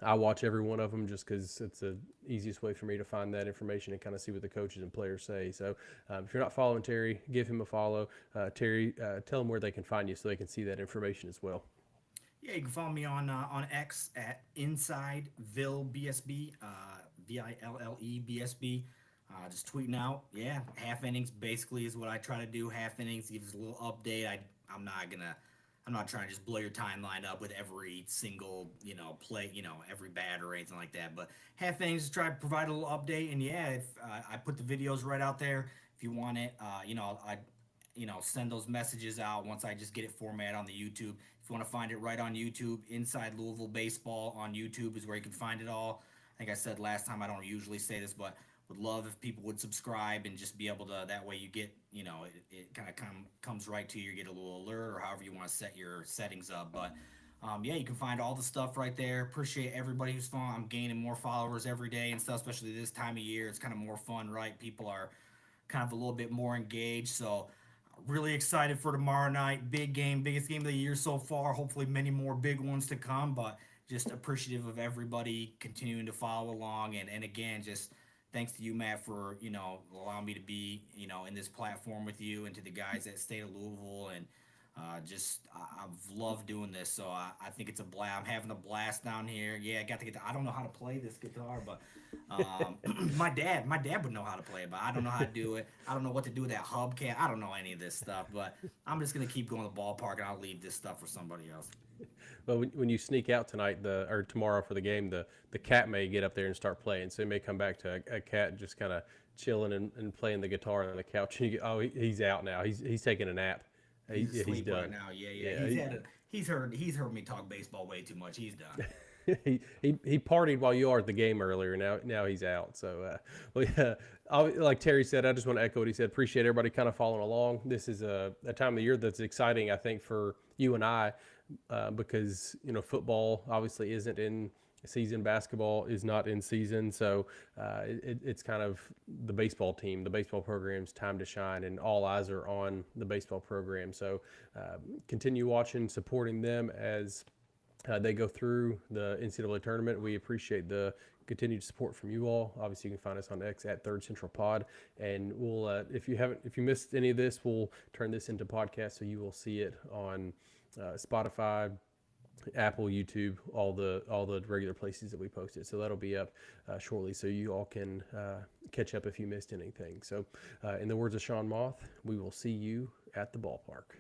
I watch every one of them just because it's the easiest way for me to find that information and kind of see what the coaches and players say. So if you're not following Terry, give him a follow. Terry, tell them where they can find you so they can see that information as well. Yeah, you can follow me on X at InsideVilleBSB, VILLEBSB. Just tweeting out. Yeah, half innings basically is what I try to do. Half innings gives a little update. I'm not trying to just blow your timeline up with every single, play, every bat or anything like that. But half innings, just try to provide a little update. And yeah, if I put the videos right out there, if you want it, send those messages out once I just get it formatted on the YouTube. If you want to find it right on YouTube, Inside Louisville Baseball on YouTube is where you can find it all. I think I said last time, I don't usually say this, but would love if people would subscribe and just be able to, that way you get, it kind of comes right to you, get a little alert or however you want to set your settings up. But yeah, you can find all the stuff right there. Appreciate everybody who's following. I'm gaining more followers every day and stuff, especially this time of year. It's kind of more fun, right? People are kind of a little bit more engaged. So really excited for tomorrow night. Big game, biggest game of the year so far. Hopefully many more big ones to come, but just appreciative of everybody continuing to follow along. And again, just thanks to you, Matt, for, allowing me to be, in this platform with you, and to the guys at State of Louisville. And I've loved doing this. So I think it's a blast. I'm having a blast down here. Yeah, I got to I don't know how to play this guitar, but my dad would know how to play it, but I don't know how to do it. I don't know what to do with that hubcap. I don't know any of this stuff, but I'm just going to keep going to the ballpark, and I'll leave this stuff for somebody else. Well, when you sneak out tonight or tomorrow for the game, the cat may get up there and start playing. So you may come back to a cat just kind of chilling and playing the guitar on the couch. And you go, he's out now. He's taking a nap. He's done right now. Yeah. He's heard me talk baseball way too much. He's done. he partied while you are at the game earlier. Now he's out. So, like Terry said, I just want to echo what he said. Appreciate everybody kind of following along. This is a time of year that's exciting, I think, for you and I, because football obviously isn't in season, basketball is not in season, so it's kind of the baseball team, the baseball program's time to shine, and all eyes are on the baseball program. So continue watching, supporting them as they go through the NCAA tournament. We appreciate the continued support from you all. Obviously, you can find us on X at Third Central Pod, and we'll if you missed any of this, we'll turn this into podcast, so you will see it on Spotify, Apple, YouTube, all the regular places that we post it. So that'll be up shortly, so you all can catch up if you missed anything. So in the words of Sean Moth, we will see you at the ballpark.